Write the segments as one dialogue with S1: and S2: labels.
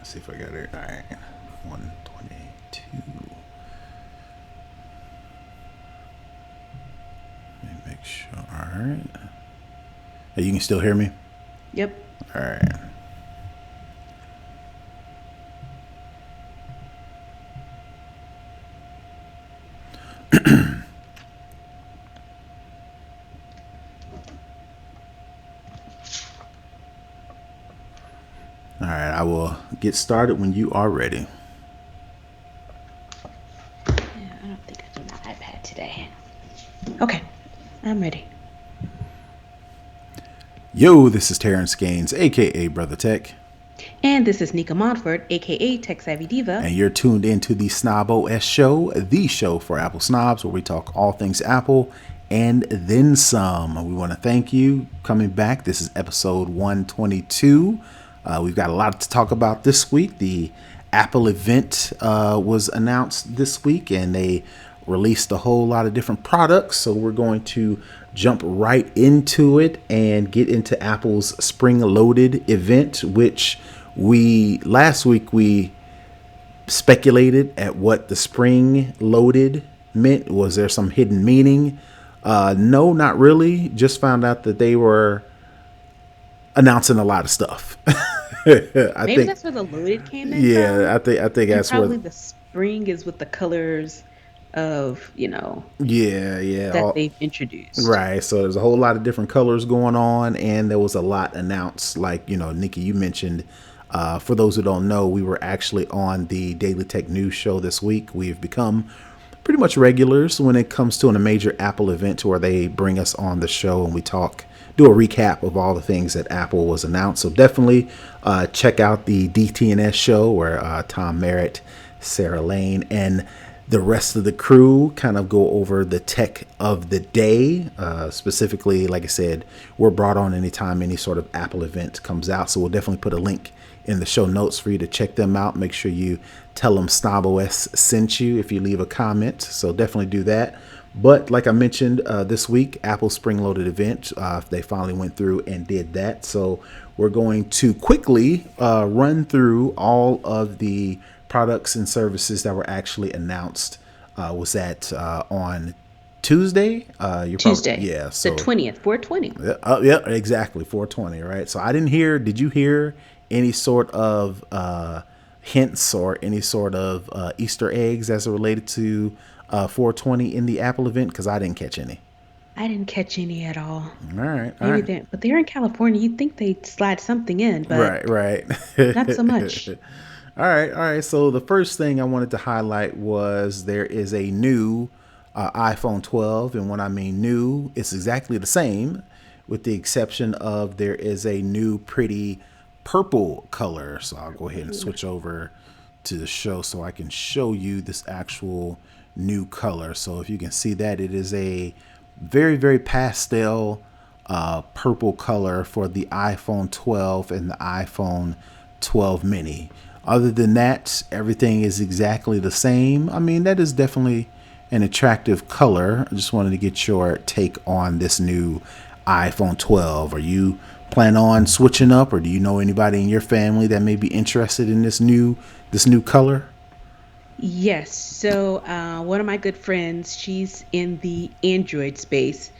S1: See if I got it. All right. 122. Let me make sure. All right. Hey, you can still hear me?
S2: Yep.
S1: All right. All right. I will get started when you are ready.
S2: Yeah, I don't think I do my iPad today. Okay, I'm ready.
S1: Yo, this is Terrance Gaines, aka Brother Tech,
S2: And this is Nica Montford, aka Tech Savvy Diva.
S1: and you're tuned into the snobOS show, the show for Apple snobs, where we talk all things Apple and then some. We want to thank you coming back. This is episode 122. We've got a lot to talk about this week. The Apple event was announced this week, and they released a whole lot of different products. So we're going to jump right into it and get into Apple's spring loaded event, which last week we speculated at what the spring loaded meant. Was there some hidden meaning? No, not really. Just found out that they were announcing a lot of stuff. I
S2: Maybe
S1: think,
S2: that's where the loaded came in
S1: yeah,
S2: from.
S1: I think
S2: And
S1: that's where,
S2: probably the spring is with the colors of,
S1: yeah,
S2: that they've introduced.
S1: right. So there's a whole lot of different colors going on, and there was a lot announced. Like, Nikki, you mentioned, for those who don't know, we were actually on the Daily Tech News show this week. We've become pretty much regulars when it comes to a major Apple event where they bring us on the show and we do a recap of all the things that Apple was announced. So definitely check out the DTNS show where Tom Merritt, Sarah Lane, and the rest of the crew kind of go over the tech of the day. Specifically, like I said, we're brought on anytime any sort of Apple event comes out. So we'll definitely put a link in the show notes for you to check them out. Make sure you tell them snobOS sent you if you leave a comment. So definitely do that. But like I mentioned, this week, Apple Spring Loaded event, they finally went through and did that. So we're going to quickly run through all of the products and services that were actually announced. Was that on Tuesday? You're probably,
S2: Tuesday,
S1: yeah.
S2: the
S1: So
S2: 20th, 420.
S1: yeah, exactly, 420, right? So I didn't hear. Did you hear any sort of hints or any sort of Easter eggs as it related to 420 in the Apple event? Because I didn't catch any.
S2: I didn't catch any at all.
S1: All right, all
S2: Maybe
S1: right,
S2: they, but they're in California. You'd think they'd slide something in, but
S1: right.
S2: not so much.
S1: All right. So the first thing I wanted to highlight was there is a new iPhone 12, and when I mean new, it's exactly the same, with the exception of there is a new pretty purple color. So I'll go ahead and switch over to the show so I can show you this actual new color. So if you can see that, it is a very, very pastel purple color for the iPhone 12 and the iPhone 12 mini. Other than that, everything is exactly the same. I mean, that is definitely an attractive color. I just wanted to get your take on this new iPhone 12. Are you plan on switching up, or do you know anybody in your family that may be interested in this new color?
S2: Yes. So, one of my good friends, she's in the Android space.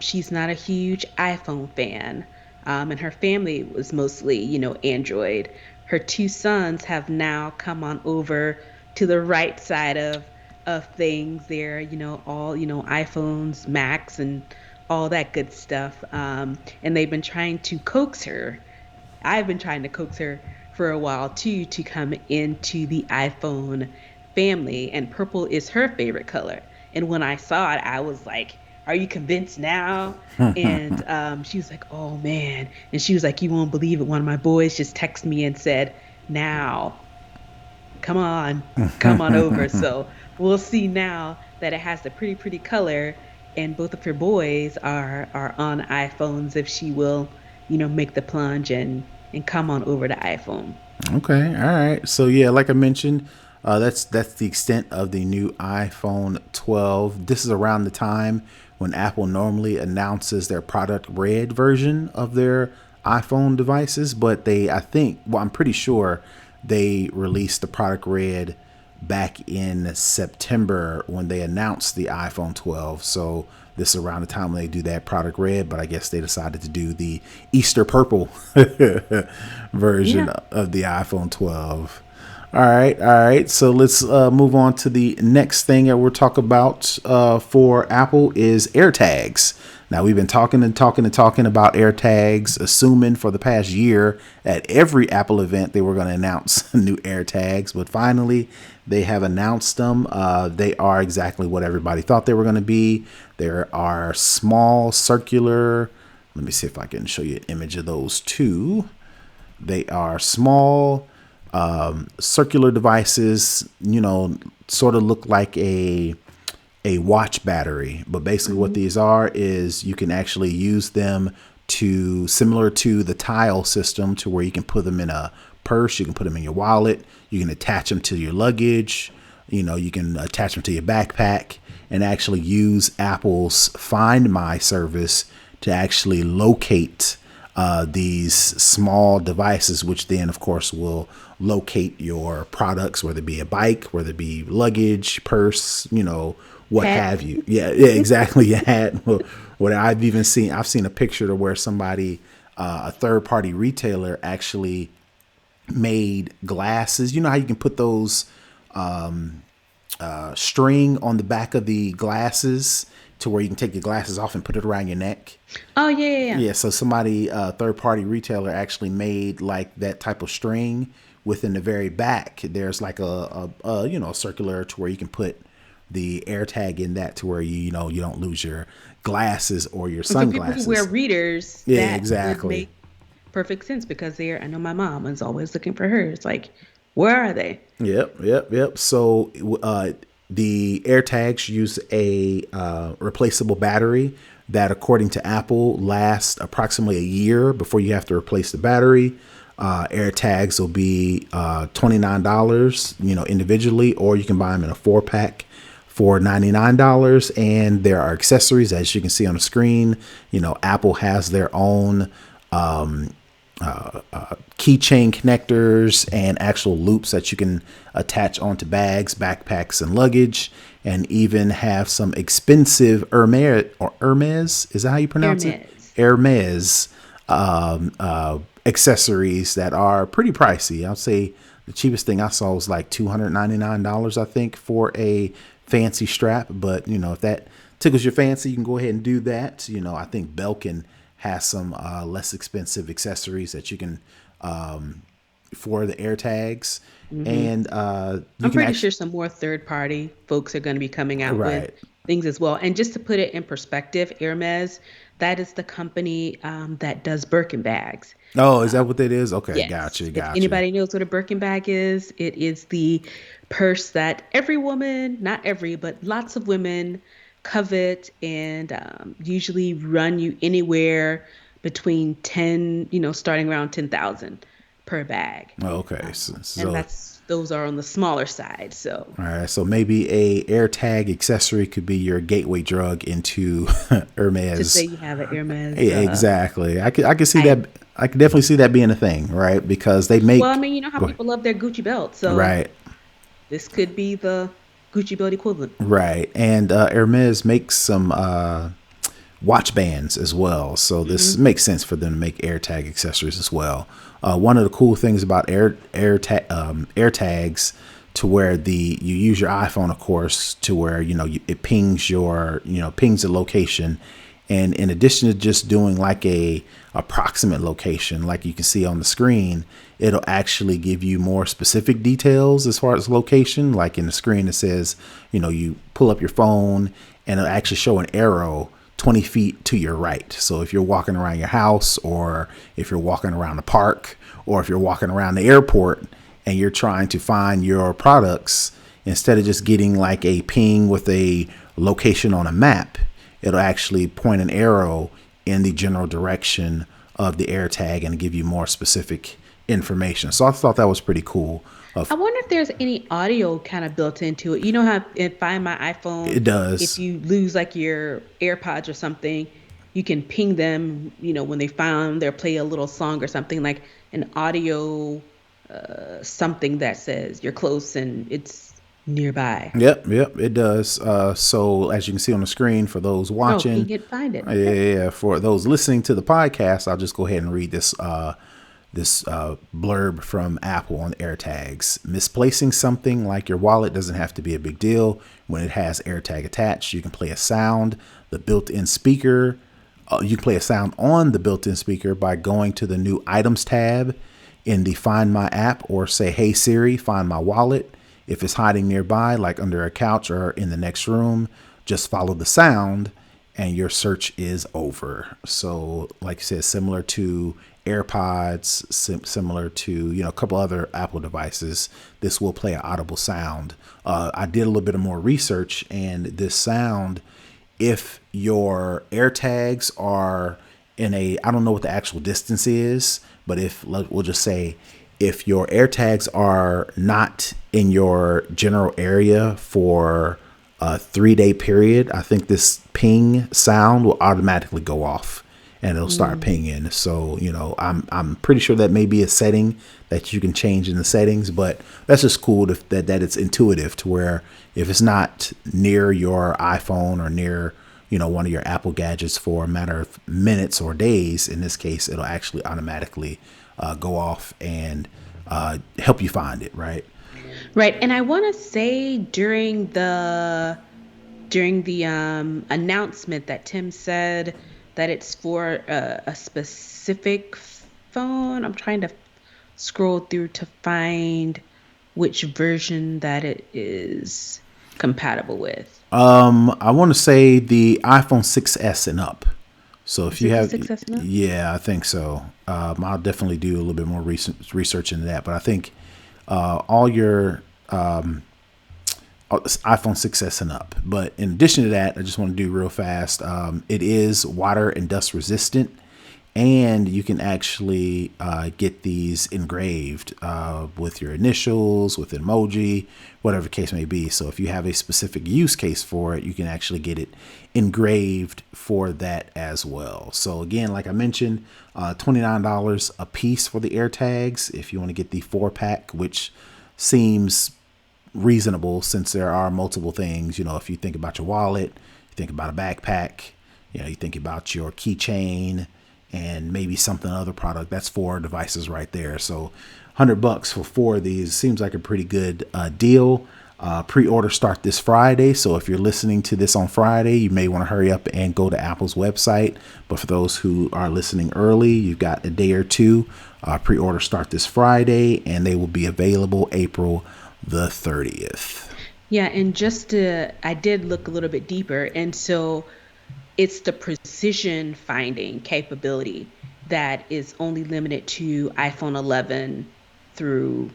S2: She's not a huge iPhone fan, and her family was mostly, Android. Her two sons have now come on over to the right side of things. They're, all, iPhones, Macs, and all that good stuff. And they've been trying to coax her. I've been trying to coax her for a while too to come into the iPhone family, and purple is her favorite color. And when I saw it, I was like, "Are you convinced now?" And she was like, "Oh man!" And she was like, "You won't believe it. One of my boys just texted me and said, 'Now, come on over.'" So we'll see now that it has the pretty color, and both of her boys are on iPhones. If she will, make the plunge and come on over to iPhone.
S1: Okay, all right. So yeah, like I mentioned, that's the extent of the new iPhone 12. This is around the time when Apple normally announces their product red version of their iPhone devices, but I'm pretty sure they released the product red back in September when they announced the iPhone 12. So this is around the time when they do that product red, but I guess they decided to do the Easter purple version
S2: Yeah.
S1: of the iPhone 12. All right. So let's move on to the next thing that we'll talk about for Apple is AirTags. Now we've been talking and talking and talking about AirTags, assuming for the past year at every Apple event they were going to announce new AirTags, but finally they have announced them. They are exactly what everybody thought they were going to be. There are small, circular. Let me see if I can show you an image of those two. They are small, circular devices, sort of look like a watch battery. But basically what
S2: Hmm.
S1: these are is you can actually use them to similar to the tile system to where you can put them in a purse, you can put them in your wallet, you can attach them to your luggage, you can attach them to your backpack and actually use Apple's Find My service to actually locate these small devices, which then, of course, will locate your products, whether it be a bike, whether it be luggage, purse, what
S2: Hat.
S1: have you. Yeah, yeah, exactly. You had what I've seen a picture to where somebody, a third party retailer, actually made glasses. You know how you can put those string on the back of the glasses to where you can take your glasses off and put it around your neck.
S2: Oh yeah, yeah, yeah.
S1: Yeah, so somebody, third party retailer, actually made like that type of string. Within the very back, there's like a circular to where you can put the air tag in that to where you don't lose your glasses or your
S2: And for people who wear
S1: sunglasses.
S2: readers,
S1: Yeah,
S2: that would
S1: exactly.
S2: make perfect sense because I know my mom is always looking for hers. Like, where are they?
S1: Yep. So the AirTags use a replaceable battery that, according to Apple, lasts approximately a year before you have to replace the battery. AirTags will be $29, individually, or you can buy them in a 4 pack for $99. And there are accessories, as you can see on the screen. Apple has their own keychain connectors and actual loops that you can attach onto bags, backpacks, and luggage, and even have some expensive Hermes, is that how you pronounce it?
S2: Hermes.
S1: Hermes accessories that are pretty pricey. I'll say the cheapest thing I saw was like $299, I think, for a fancy strap. But if that tickles your fancy, you can go ahead and do that. I think Belkin has some less expensive accessories that you can for the air tags,
S2: Hmm.
S1: and you
S2: I'm
S1: can
S2: pretty
S1: actually
S2: sure some more third party folks are going to be coming out with
S1: right.
S2: things as well. And just to put it in perspective, Hermes, that is the company that does Birkin bags.
S1: Oh, is
S2: Uh,
S1: that what that is? Okay,
S2: yes,
S1: gotcha,
S2: if
S1: gotcha.
S2: anybody knows what a Birkin bag is, it is the purse that every woman, not every, but lots of women covet and usually run you anywhere between 10, starting around 10,000 per bag.
S1: Okay, so,
S2: And
S1: so
S2: those are on the smaller side. So
S1: all right, so maybe a AirTag accessory could be your gateway drug into
S2: to say
S1: Hermes.
S2: you have an Hermes,
S1: Yeah, exactly. I could see
S2: I
S1: that. I could definitely see that being a thing, right? Because they
S2: well, I
S1: make
S2: mean, you know how
S1: go ahead.
S2: people love their Gucci belt, so
S1: Right,
S2: this could be the Gucci belt equivalent.
S1: right, and Hermes makes some watch bands as well. So this
S2: Hmm.
S1: makes sense for them to make AirTag accessories as well. One of the cool things about AirTags to where you use your iPhone, of course, to where it pings pings the location, and in addition to just doing like a approximate location, like you can see on the screen, it'll actually give you more specific details as far as location. Like in the screen, it says, you pull up your phone and it'll actually show an arrow 20 feet to your right. So if you're walking around your house, or if you're walking around the park, or if you're walking around the airport and you're trying to find your products, instead of just getting like a ping with a location on a map, it'll actually point an arrow in the general direction of the air tag and give you more specific information. So I thought that was pretty cool.
S2: I
S1: Of
S2: wonder if there's any audio kind of built into it. You know how in Find My iPhone,
S1: it
S2: if
S1: does.
S2: you lose like your AirPods or something, you can ping them, when they found their play a little song or something like an audio. something that says you're close and it's nearby.
S1: Yep, it does. So as you can see on the screen for those
S2: Oh, you
S1: watching,
S2: can find it.
S1: yeah,
S2: Okay.
S1: yeah, yeah, for those listening to the podcast, I'll just go ahead and read this blurb from Apple on AirTags. Misplacing something like your wallet doesn't have to be a big deal when it has AirTag attached. You can play a sound, the built-in speaker. You can play a sound on the built-in speaker by going to the new Items tab in the Find My app, or say, "Hey Siri, find my wallet." If it's hiding nearby, like under a couch or in the next room, just follow the sound and your search is over. So, like I said, similar to AirPods, similar to a couple other Apple devices, this will play an audible sound. I did a little bit of more research, and this sound, if your AirTags are in a, I don't know what the actual distance is, but if we'll just say if your AirTags are not in your general area for a 3-day period, I think this ping sound will automatically go off and it'll start
S2: Mm.
S1: pinging. So, I'm pretty sure that may be a setting that you can change in the settings, but that's just cool that it's intuitive to where if it's not near your iPhone or near, one of your Apple gadgets for a matter of minutes or days, in this case, it'll actually automatically go off and help you find it, right?
S2: Right. And I want to say during the announcement that Tim said that it's for a specific phone. I'm trying to scroll through to find which version that it is compatible with.
S1: I want to say the iPhone 6S and up. So if
S2: Is
S1: you
S2: it the
S1: have,
S2: 6S and up?
S1: yeah, I think so. I'll definitely do a little bit more research into that. But I think all your iPhone 6S and up. But in addition to that, I just want to do real fast. It is water and dust resistant, and you can actually get these engraved with your initials, with emoji, whatever the case may be. So if you have a specific use case for it, you can actually get it engraved for that as well. So again, like I mentioned, $29 a piece for the AirTags if you want to get the 4-pack, which seems reasonable since there are multiple things. If you think about your wallet, you think about a backpack, you think about your keychain and maybe something other product. That's 4 devices right there. So $100 for 4 of these seems like a pretty good deal. Pre-order start this Friday. So if you're listening to this on Friday, you may want to hurry up and go to Apple's website. But for those who are listening early, you've got a day or two. Pre-order start this Friday, and they will be available April the 30th.
S2: Yeah, and I did look a little bit deeper, and so it's the precision finding capability that is only limited to iPhone 11 through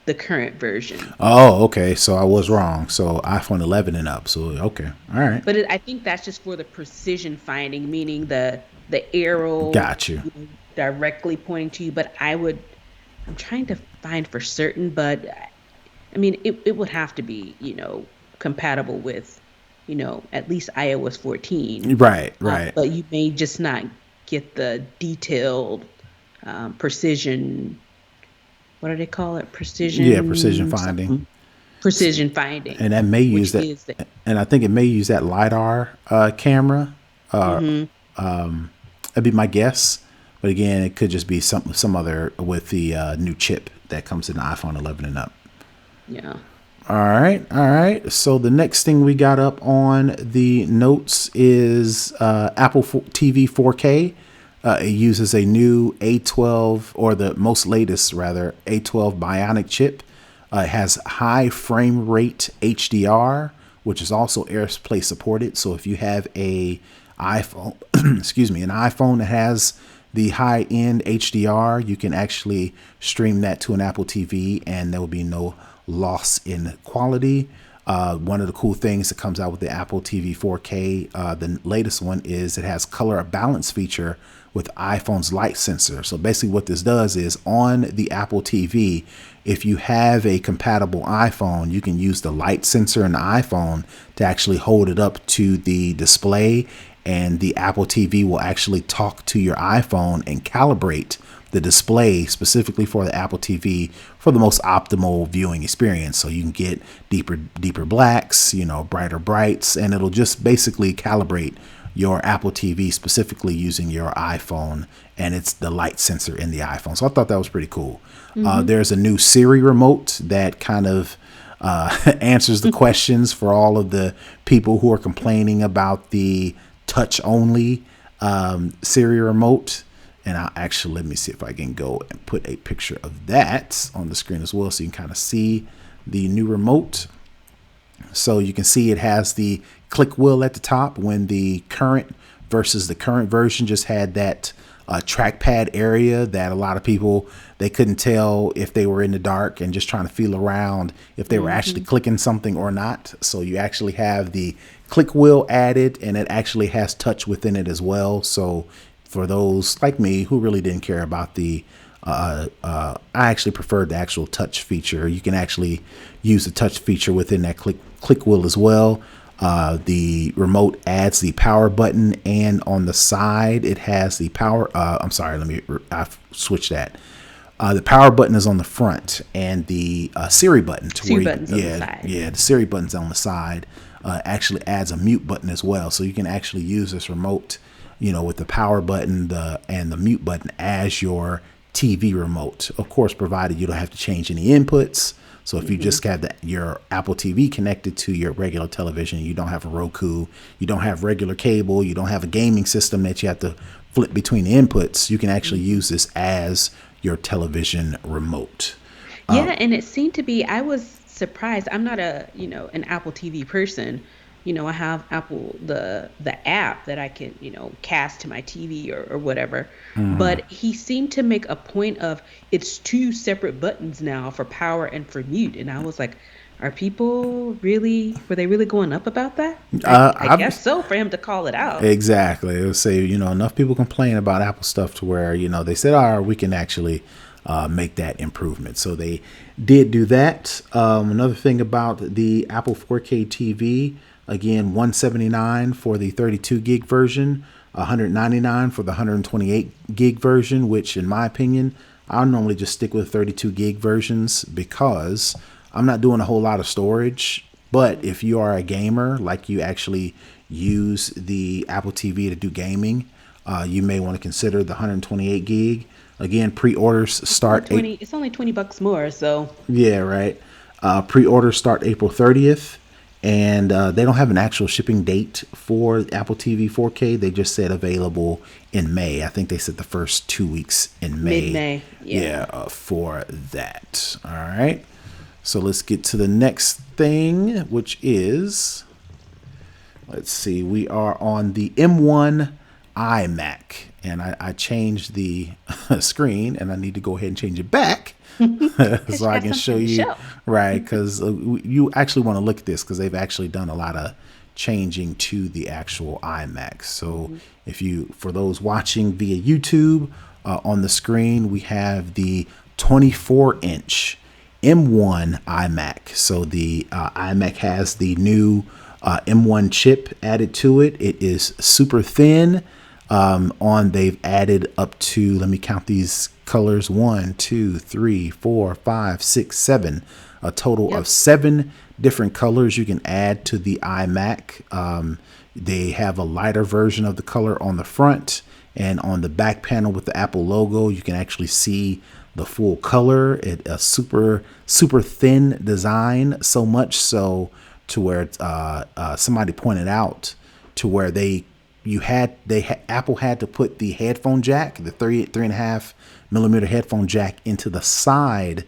S2: the current version.
S1: Oh, okay. So I was wrong. So iPhone 11 and up. So, okay. All right.
S2: But I think that's just for the precision finding, meaning the arrow,
S1: Got you.
S2: directly pointing to you. But I'm trying to find for certain, but I mean, it would have to be, compatible with, at least iOS 14.
S1: Right, right.
S2: But you may just not get the detailed precision. What do they call it?
S1: Yeah, precision
S2: Precision
S1: finding.
S2: something. Precision finding,
S1: And that may use
S2: which
S1: that.
S2: is the.
S1: And I think it may use that LiDAR camera.
S2: Mhm.
S1: That'd be my guess. But again, it could just be some other with the new chip that comes in the iPhone 11 and up.
S2: Yeah.
S1: All right, all right. So the next thing we got up on the notes is Apple TV 4K. It uses a new A12, or the most latest rather, A12 Bionic chip. It has high frame rate HDR, which is also AirPlay supported. So if you have a iPhone, excuse me, an iPhone that has the high end HDR, you can actually stream that to an Apple TV, and there will be no loss in quality. One of the cool things that comes out with the Apple TV 4K, the latest one, is it has color balance feature with iPhone's light sensor. So basically what this does is on the Apple TV, if you have a compatible iPhone, you can use the light sensor in the iPhone to actually hold it up to the display, and the Apple TV will actually talk to your iPhone and calibrate the display specifically for the Apple TV for the most optimal viewing experience. So you can get deeper blacks, brighter brights, and it'll just basically calibrate your Apple TV specifically using your iPhone, and it's the light sensor in the iPhone. So I thought that was pretty cool. There's a new Siri Remote that kind of answers the questions for all of the people who are complaining about the touch only Siri Remote. And let me see if I can go and put a picture of that on the screen as well, so you can kind of see the new remote. So you can see it has the click wheel at the top, when the current version just had that trackpad area that a lot of people, they couldn't tell if they were in the dark and just trying to feel around if they were actually clicking something or not. So you actually have the click wheel added, and it actually has touch within it as well. So for those like me who really didn't care about I actually preferred the actual touch feature. You can actually use the touch feature within that click wheel as well. The remote adds the power button, and on the side it has the power. I switched that. The power button is on the front, and the Siri button.
S2: On the side.
S1: Yeah, the Siri button's on the side. Actually adds a mute button as well, so you can actually use this remote, with the power button and the mute button as your TV remote. Of course, provided you don't have to change any inputs. So if you just have your Apple TV connected to your regular television, you don't have a Roku, you don't have regular cable, you don't have a gaming system that you have to flip between the inputs, you can actually use this as your television remote.
S2: Yeah, and it seemed to be, I was surprised. I'm not an Apple TV person. I have Apple, the app that I can, cast to my TV or whatever. But he seemed to make a point of, it's two separate buttons now for power and for mute. And I was like, were they really going up about that? I guess so, for him to call it out.
S1: Exactly. It would say, enough people complain about Apple stuff to where, they said, all right, we can actually make that improvement. So they did do that. Another thing about the Apple 4K TV, again, $179 for the 32 gig version, $199 for the 128 gig version, which in my opinion, I'll normally just stick with 32 gig versions because I'm not doing a whole lot of storage. But if you are a gamer, like you actually use the Apple TV to do gaming, you may want to consider the 128 gig. Again, pre-orders start.
S2: It's only $20 more, so.
S1: Yeah, right. Pre-orders start April 30th. And they don't have an actual shipping date for Apple TV 4K. They just said available in May. I think they said the first 2 weeks in May.
S2: Mid-May. Yeah.
S1: For that. All right. So let's get to the next thing, which is, let's see, we are on the M1 iMac. And I changed the screen, and I need to go ahead and change it back. So I can show you, right? Because you actually want to look at this because they've actually done a lot of changing to the actual iMac. So for those watching via YouTube, on the screen we have the 24-inch M1 iMac. So the iMac has the new M1 chip added to it. It is super thin. They've added up to, let me count these colors, 1, 2, 3, 4, 5, 6, 7, a total of 7 different colors you can add to the iMac. They have a lighter version of the color on the front, and on the back panel with the Apple logo, you can actually see the full color. It's a super thin design, so much so to where somebody pointed out to where Apple had to put the headphone jack, the 3.5 millimeter headphone jack, into the side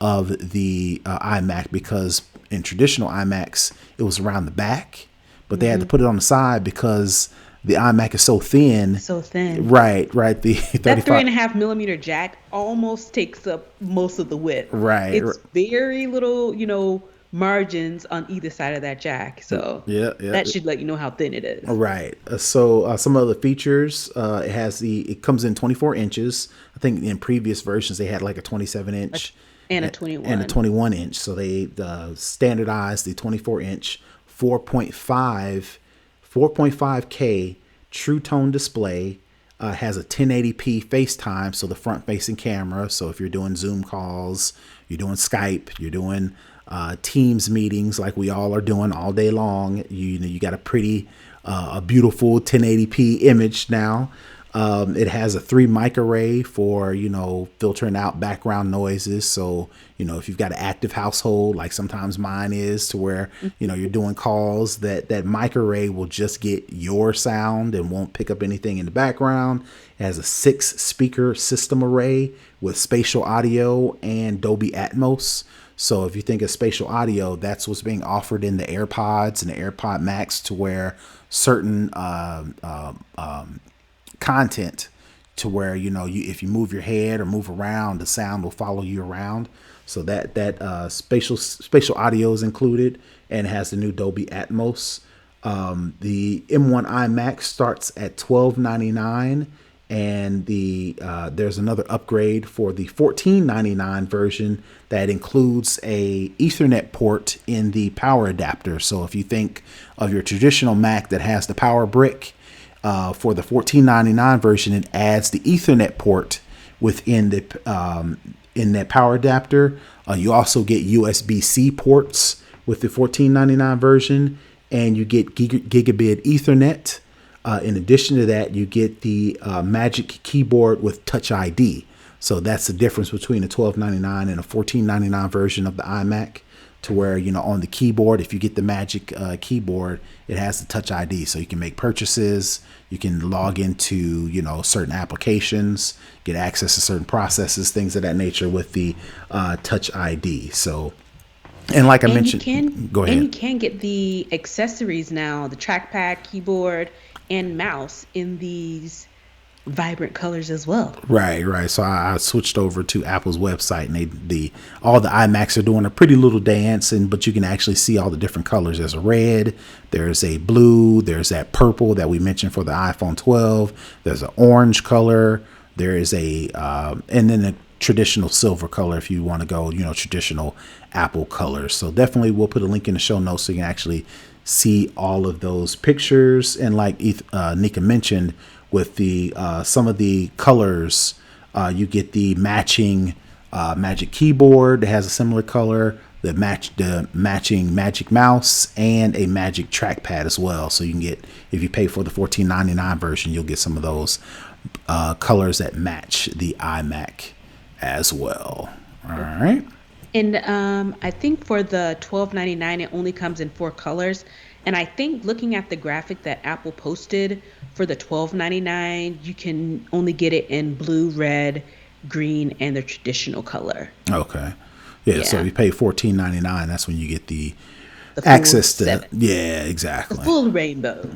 S1: of the iMac, because in traditional iMacs it was around the back, but they had to put it on the side because the iMac is so thin. Right. The 35,
S2: that 3.5 millimeter jack almost takes up most of the width.
S1: Right.
S2: It's very little, margins on either side of that jack. So that should let you know how thin it is.
S1: Right. So some of the features, it comes in 24 inches. I think in previous versions they had like a 27 inch
S2: and a 21
S1: and a 21 inch. So they standardized the 24 inch 4.5K True Tone display. Has a 1080p FaceTime, so the front facing camera. So if you're doing Zoom calls, you're doing Skype, you're doing Teams meetings like we all are doing all day long, you got a pretty, a beautiful 1080p image now. It has a 3 mic array for, filtering out background noises. So, if you've got an active household, like sometimes mine is, to where, you're doing calls, that mic array will just get your sound and won't pick up anything in the background. It has a 6 speaker system array with spatial audio and Dolby Atmos. So if you think of spatial audio, that's what's being offered in the AirPods and the AirPod Max, to where certain content, to where if you move your head or move around, the sound will follow you around. So that spatial audio is included, and it has the new Dolby Atmos. The M1 iMac starts at $12.99, and there's another upgrade for the $14.99 version that includes a Ethernet port in the power adapter. So if you think of your traditional Mac that has the power brick, for the $14.99 version, it adds the Ethernet port within the in that power adapter. You also get USB-C ports with the $14.99 version, and you get gigabit Ethernet. In addition to that, you get the Magic Keyboard with Touch ID. So that's the difference between a $12.99 and a $14.99 version of the iMac, to where, on the keyboard, if you get the Magic keyboard, it has the Touch ID. So you can make purchases, you can log into, certain applications, get access to certain processes, things of that nature with the Touch ID. So, and like I mentioned, go ahead.
S2: And you can get the accessories now, the trackpad, keyboard, and mouse in these vibrant colors as well.
S1: Right. So I switched over to Apple's website, and all the iMacs are doing a pretty little dance, but you can actually see all the different colors. There's a red, there's a blue, there's that purple that we mentioned for the iPhone 12. There's an orange color. There is and then the traditional silver color if you want to go, traditional Apple colors. So definitely we'll put a link in the show notes so you can actually see all of those pictures. And like Nica mentioned, with the some of the colors, you get the matching Magic Keyboard that has a similar color, the matching Magic Mouse, and a Magic Trackpad as well. So you can get, if you pay for the $14.99 version, you'll get some of those colors that match the iMac as well. All right.
S2: And I think for the $12.99, it only comes in 4 colors. And I think looking at the graphic that Apple posted for the $12.99, you can only get it in blue, red, green, and the traditional color.
S1: Okay. Yeah. So if you pay $14.99, that's when you get the access to.
S2: 7.
S1: Yeah, exactly.
S2: The full rainbow.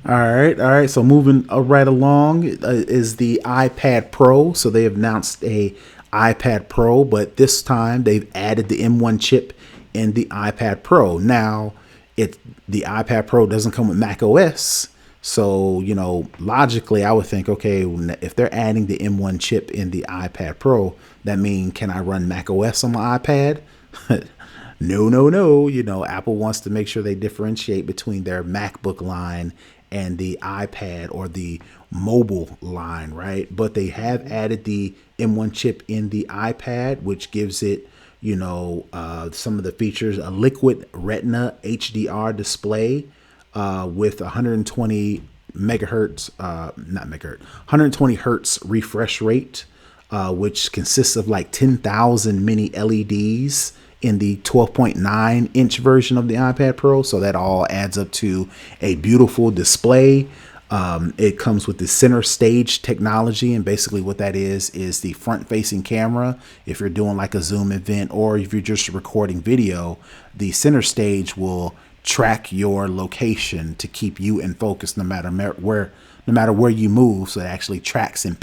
S1: All right. So moving right along is the iPad Pro. So they have announced a iPad Pro, but this time they've added the M1 chip in the iPad Pro. Now, the iPad Pro doesn't come with Mac OS. So, logically, I would think, okay, if they're adding the M1 chip in the iPad Pro, that means, can I run Mac OS on my iPad? No. Apple wants to make sure they differentiate between their MacBook line and the iPad or the mobile line, right? But they have added the M1 chip in the iPad, which gives it, some of the features: a liquid retina HDR display with 120 hertz refresh rate, which consists of like 10,000 mini LEDs in the 12.9 inch version of the iPad Pro. So that all adds up to a beautiful display. It comes with the center stage technology, and basically what that is the front facing camera. If you're doing like a Zoom event, or if you're just recording video, the center stage will track your location to keep you in focus no matter where you move. So it actually tracks and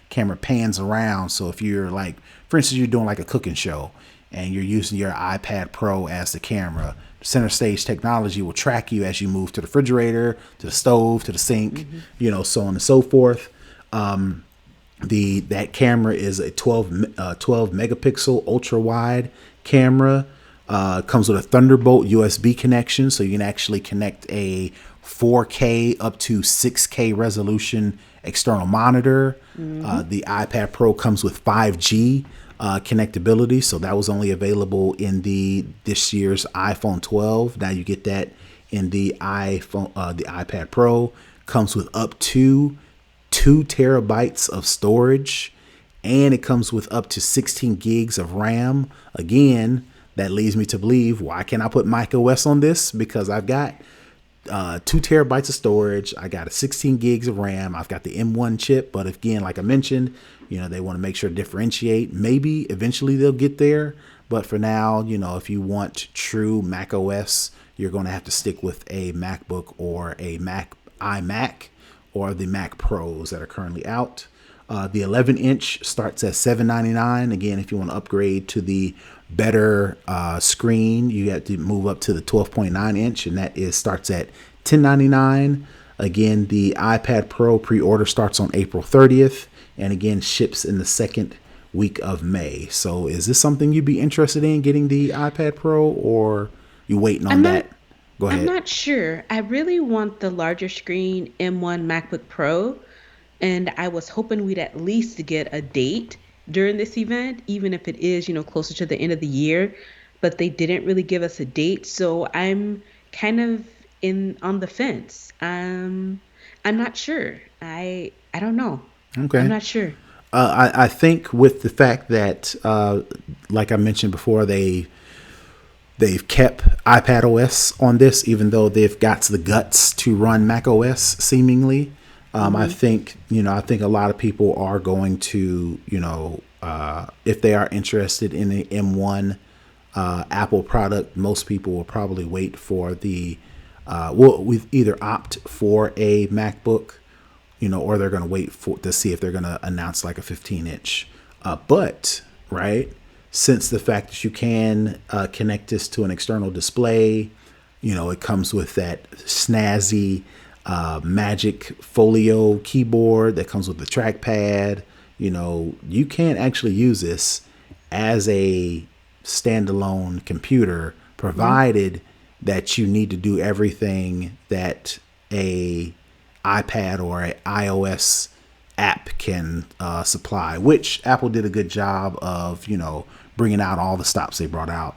S1: camera pans around. So if you're like, for instance, you're doing like a cooking show and you're using your iPad Pro as the camera, center stage technology will track you as you move to the refrigerator, to the stove, to the sink, so on and so forth. That camera is a 12 megapixel ultra wide camera. Comes with a Thunderbolt USB connection, so you can actually connect a 4K up to 6K resolution external monitor.
S2: Mm-hmm.
S1: The iPad Pro comes with 5G connectability, so that was only available in the this year's iPhone 12. Now you get that in the the iPad Pro. Comes with up to 2 terabytes of storage, and it comes with up to 16 gigs of RAM. Again, that leads me to believe, why can't I put macOS on this? Because I've got 2 terabytes of storage. I got a 16 gigs of RAM. I've got the M1 chip, but again, like I mentioned, they want to make sure to differentiate. Maybe eventually they'll get there, but for now, if you want true Mac OS, you're going to have to stick with a MacBook or a Mac iMac or the Mac Pros that are currently out. The 11-inch starts at $799. Again, if you want to upgrade to the better screen, you have to move up to the 12.9-inch, and that starts at $1099. Again, the iPad Pro pre-order starts on April 30th, and again ships in the second week of May. So, is this something you'd be interested in, getting the iPad Pro, or you waiting on
S2: I'm not
S1: that? Go
S2: I'm
S1: ahead.
S2: not sure. I really want the larger screen M1 MacBook Pro, and I was hoping we'd at least get a date during this event, even if it is, closer to the end of the year. But they didn't really give us a date, so I'm kind of in on the fence. I'm not sure. I don't know. I'm
S1: Okay.
S2: not sure.
S1: I think with the fact that, like I mentioned before, they've kept iPad OS on this, even though they've got the guts to run Mac OS seemingly. I
S2: Hmm.
S1: think I think a lot of people are going to if they are interested in the M1 Apple product, most people will probably wait for the we either opt for a MacBook, or they're going to wait for to see if they're going to announce like a 15-inch. But right, since the fact that you can connect this to an external display, it comes with that snazzy Magic Folio keyboard that comes with the trackpad. You can actually use this as a standalone computer,
S2: Hmm.
S1: provided that you need to do everything that a iPad or a iOS app can supply, which Apple did a good job of, bringing out all the stops they brought out.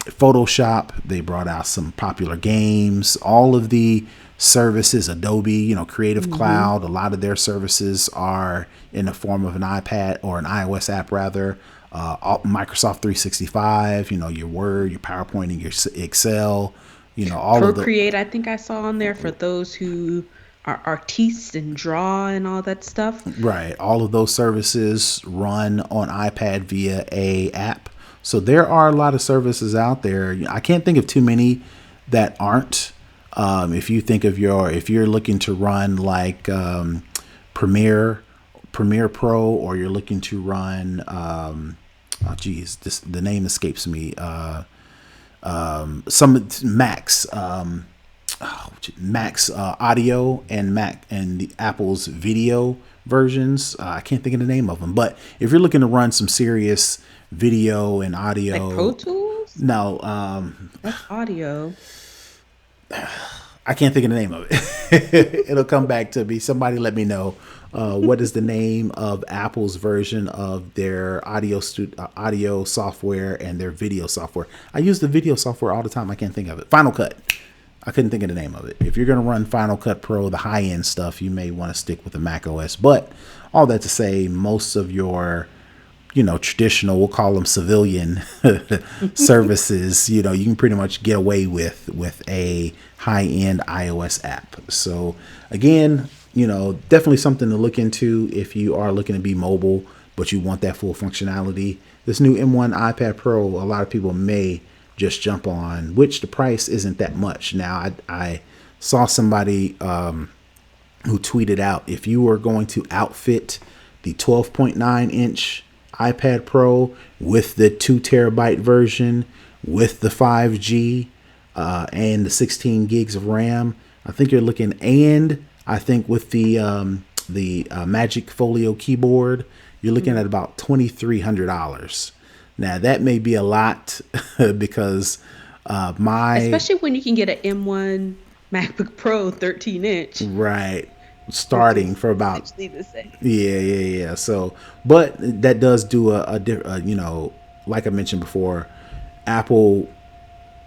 S1: Photoshop, they brought out some popular games, all of the services, Adobe, Creative
S2: Hmm.
S1: Cloud, a lot of their services are in the form of an iPad or an iOS app rather. Microsoft 365, your Word, your PowerPoint, and your Excel, all of the
S2: Procreate, I think I saw on there for those who are artistes and draw and all that stuff.
S1: right, all of those services run on iPad via a app. So there are a lot of services out there. I can't think of too many that aren't. If you think of if you're looking to run like Premiere, Premiere Pro, or you're looking to run, oh geez, the name escapes me. Some Macs, Mac's audio and Mac and the Apple's video versions. I can't think of the name of them, but if you're looking to run some serious video and
S2: Like Pro
S1: audio,
S2: Tools?
S1: no,
S2: That's audio.
S1: I can't think of the name of it. It'll come back to me. Somebody let me know. What is the name of Apple's version of their audio software and their video software? I use the video software all the time. I can't think of it. Final Cut. I couldn't think of the name of it. If you're going to run Final Cut Pro, the high end stuff, you may want to stick with the Mac OS. But all that to say, most of your traditional, we'll call them civilian services, you can pretty much get away with a high end iOS app. So again, definitely something to look into if you are looking to be mobile, but you want that full functionality. This new M1 iPad Pro, a lot of people may just jump on, which the price isn't that much. Now, I saw somebody who tweeted out, if you were going to outfit the 12.9-inch iPad Pro with the 2 terabyte version, with the 5G and the 16 gigs of RAM, I think you're looking, and I think with the Magic Folio keyboard, you're looking at
S2: Mhm.
S1: about $2,300. Now that may be a lot because my
S2: Especially when you can get an M1 MacBook Pro 13-inch,
S1: right,
S2: which
S1: starting
S2: is
S1: for about.
S2: essentially the same.
S1: Yeah. So, but that does do like I mentioned before, Apple,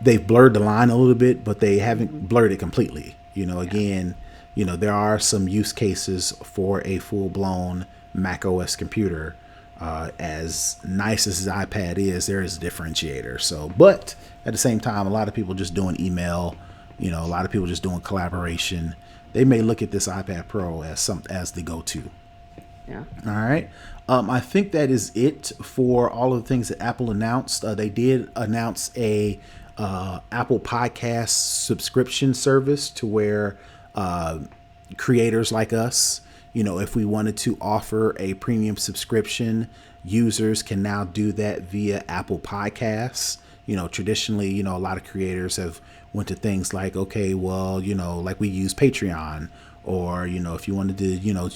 S1: they've blurred the line a little bit, but they
S2: Hmm.
S1: haven't blurred it completely.
S2: Yeah.
S1: Again, there are some use cases for a full blown Mac OS computer. As nice as his iPad is, there is a differentiator. So, but at the same time, a lot of people just doing email, a lot of people just doing collaboration. They may look at this iPad Pro as the go to.
S2: Yeah.
S1: All right. I think that is it for all of the things that Apple announced. They did announce a Apple Podcast subscription service to where uh, creators like us, if we wanted to offer a premium subscription, users can now do that via Apple Podcasts. Traditionally, a lot of creators have went to things like, okay, well, like we use Patreon, or if you wanted to,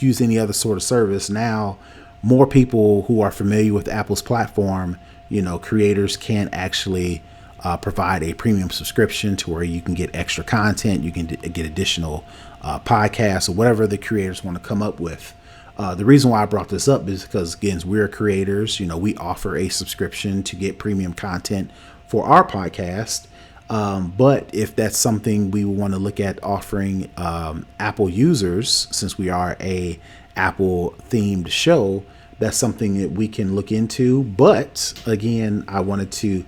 S1: use any other sort of service. Now more people who are familiar with Apple's platform, creators can actually provide a premium subscription to where you can get extra content, you can get additional podcasts, or whatever the creators want to come up with. The reason why I brought this up is because, again, we're creators. We offer a subscription to get premium content for our podcast. But if that's something we want to look at offering Apple users, since we are a Apple themed show, that's something that we can look into. But again, I wanted to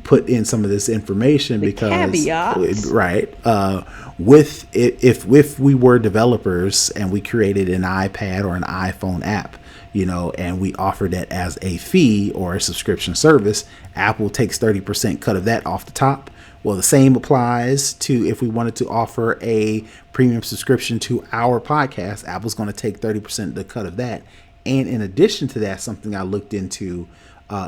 S1: put in some of this information
S2: The
S1: because,
S2: caveats.
S1: right, with if we were developers and we created an iPad or an iPhone app, and we offer that as a fee or a subscription service, Apple takes 30% cut of that off the top. Well, the same applies to if we wanted to offer a premium subscription to our podcast. Apple's going to take 30% of the cut of that. And in addition to that, something I looked into,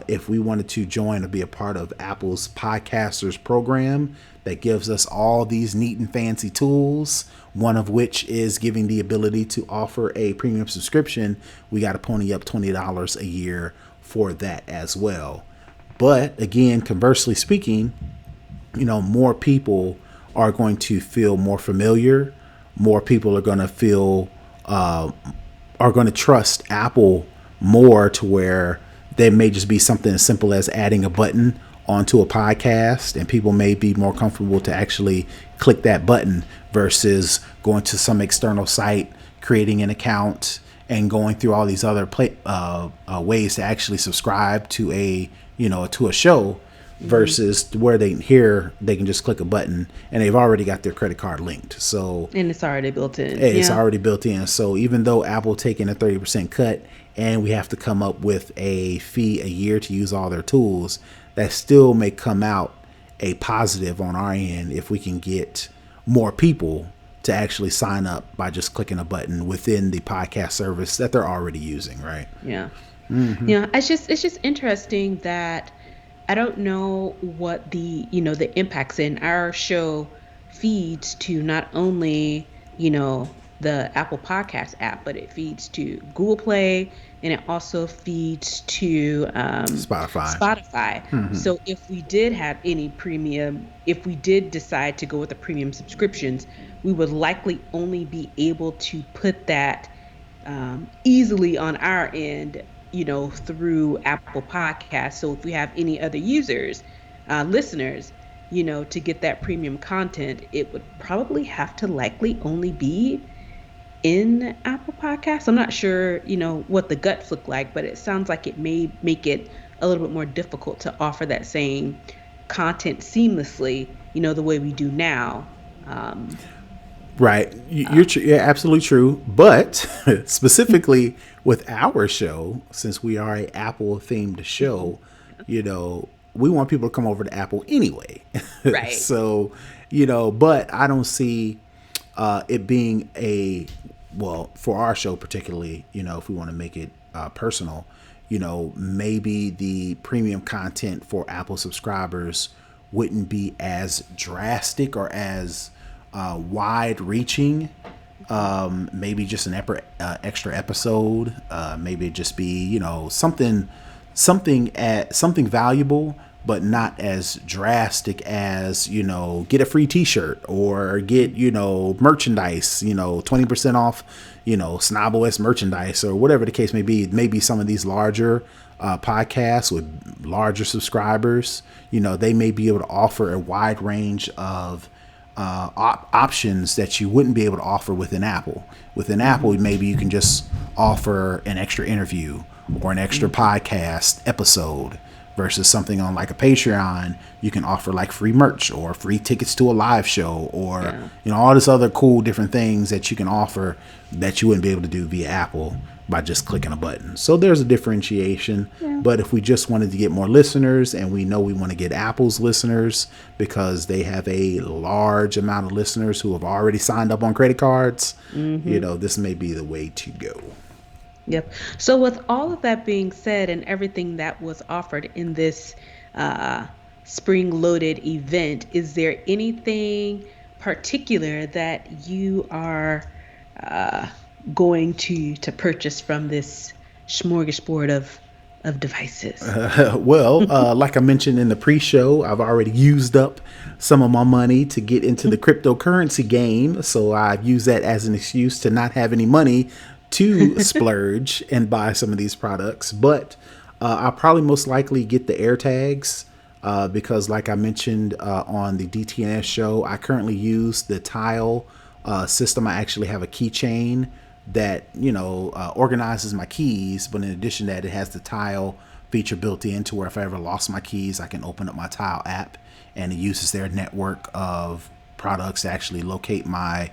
S1: if we wanted to join or be a part of Apple's podcasters program that gives us all these neat and fancy tools, one of which is giving the ability to offer a premium subscription, we got to pony up $20 a year for that as well. But again, conversely speaking, more people are going to feel more familiar. More people are going to feel, are going to trust Apple more, to where there may just be something as simple as adding a button onto a podcast, and people may be more comfortable to actually click that button versus going to some external site, creating an account, and going through all these other ways to actually subscribe to a show,
S2: Hmm.
S1: versus where they can just click a button and they've already got their credit card linked. So
S2: And it's already built in.
S1: it's
S2: Yeah.
S1: already built in. So even though Apple taking a 30% cut and we have to come up with a fee a year to use all their tools, that still may come out a positive on our end if we can get more people to actually sign up by just clicking a button within the podcast service that they're already using, right?
S2: Yeah. Yeah. It's just interesting that I don't know what the impacts in our show feeds to not only, the Apple Podcast app, but it feeds to Google Play, and it also feeds to
S1: Spotify.
S2: Spotify. So if we did decide to go with the premium subscriptions, we would likely only be able to put that easily on our end, through Apple Podcasts. So if we have any other users, listeners, to get that premium content, it would probably have to likely only be in Apple Podcasts. I'm not sure, what the guts look like, but it sounds like it may make it a little bit more difficult to offer that same content seamlessly, the way we do now. Um,
S1: Right.
S2: uh,
S1: You're absolutely true. But specifically with our show, since we are a Apple themed show, we want people to come over to Apple anyway.
S2: right.
S1: So, but I don't see it being well, for our show particularly, if we want to make it personal, maybe the premium content for Apple subscribers wouldn't be as drastic or as wide reaching. Maybe just an extra episode. Maybe it just be something valuable, but not as drastic as, get a free t-shirt or get, merchandise, 20% off, snobOS merchandise or whatever the case may be. Maybe some of these larger podcasts with larger subscribers, they may be able to offer a wide range of options that you wouldn't be able to offer within Apple. Within Apple,
S2: Mm-hmm.
S1: maybe you can just offer an extra interview or an extra
S2: Mm-hmm.
S1: podcast episode versus something on like a Patreon. You can offer like free merch or free tickets to a live show or,
S2: Yeah.
S1: all this other cool different things that you can offer that you wouldn't be able to do via Apple by just clicking a button. So there's a differentiation.
S2: Yeah.
S1: But if we just wanted to get more listeners, and we know we want to get Apple's listeners because they have a large amount of listeners who have already signed up on credit cards,
S2: Mm-hmm.
S1: this may be the way to go.
S2: Yep. So, with all of that being said, and everything that was offered in this uh, spring loaded event, is there anything particular that you are uh, going to purchase from this smorgasbord of devices?
S1: Well, like I mentioned in the pre-show, I've already used up some of my money to get into the cryptocurrency game. So I've used that as an excuse to not have any money to splurge and buy some of these products. But I'll probably most likely get the AirTags because, like I mentioned on the DTNS show, I currently use the Tile system. I actually have a keychain that organizes my keys, but in addition to that, it has the Tile feature built in to where if I ever lost my keys, I can open up my Tile app, and it uses their network of products to actually locate my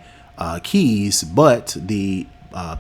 S1: keys. But the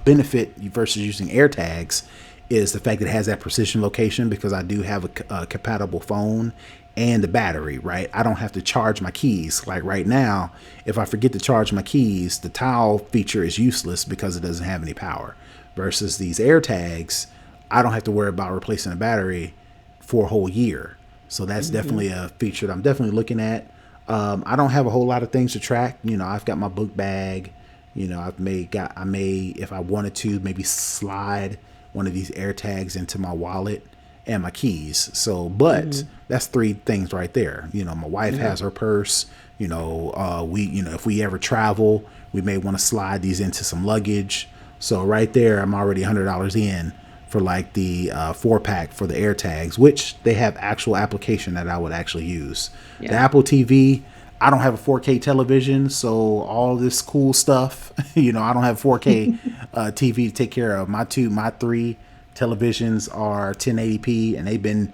S1: benefit versus using AirTags is the fact that it has that precision location, because I do have a compatible phone and the battery, right? I don't have to charge my keys. Like right now, if I forget to charge my keys, the Tile feature is useless because it doesn't have any power. Versus these AirTags, I don't have to worry about replacing a battery for a whole year. So that's
S2: Mm-hmm.
S1: definitely a feature that I'm definitely looking at. I don't have a whole lot of things to track. I've got my book bag. I may, if I wanted to, maybe slide one of these AirTags into my wallet and my keys. So, but
S2: Mm-hmm.
S1: that's three things right there. My wife
S2: Yeah.
S1: has her purse. If we ever travel, we may want to slide these into some luggage. So right there, I'm already $100 in for like the 4-pack for the AirTags, which they have actual application that I would actually use. The
S2: Yeah.
S1: Apple TV, I don't have a 4K television, so all this cool stuff, I don't have 4K TV to take care of. My three televisions are 1080p, and they've been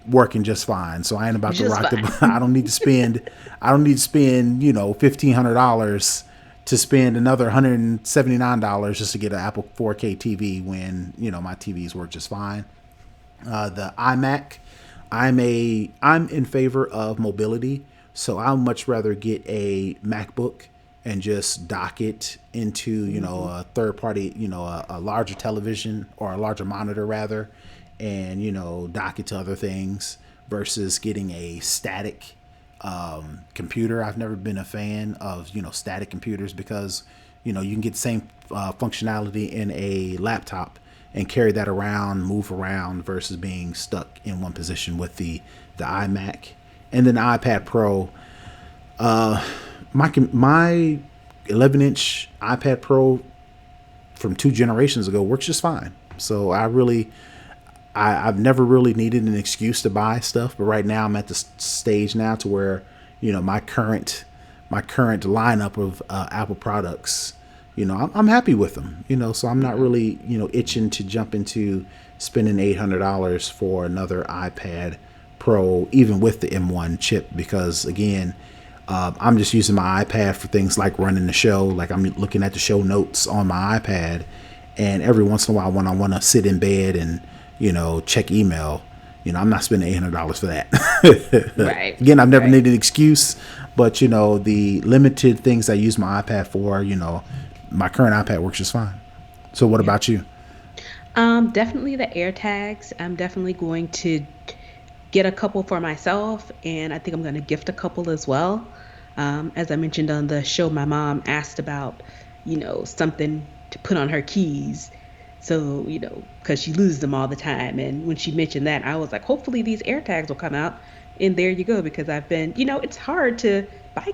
S1: working just fine. So I ain't about to
S2: Just
S1: rock the.
S2: fine.
S1: I don't need to spend $1,500 to spend another $179 just to get an Apple 4K TV when my TVs work just fine. The iMac, I'm in favor of mobility, so I'd much rather get a MacBook and just dock it into
S2: Mm-hmm.
S1: a third party, a larger television or a larger monitor rather, and dock it to other things versus getting a static computer. I've never been a fan of static computers because you can get the same functionality in a laptop and carry that around, move around versus being stuck in one position with the iMac. And then the iPad Pro. My 11-inch iPad Pro from 2 generations ago works just fine. So I've never really needed an excuse to buy stuff, but right now I'm at the stage now to where my current lineup of Apple products, I'm happy with them. So I'm not
S2: Yeah.
S1: really itching to jump into spending $800 for another iPad Pro, even with the M1 chip, because again, I'm just using my iPad for things like running the show. Like I'm looking at the show notes on my iPad, and every once in a while when I want to sit in bed and check email, I'm not spending $800 for that.
S2: Right.
S1: Again, I've never
S2: Right.
S1: needed an excuse, but the limited things I use my iPad for, my current iPad works just fine. So what
S2: Yeah.
S1: about you?
S2: Definitely the air tags. I'm definitely going to get a couple for myself, and I think I'm going to gift a couple as well. As I mentioned on the show, my mom asked about, something to put on her keys. So, because she loses them all the time. And when she mentioned that, I was like, hopefully these AirTags will come out. And there you go, because I've been, it's hard to buy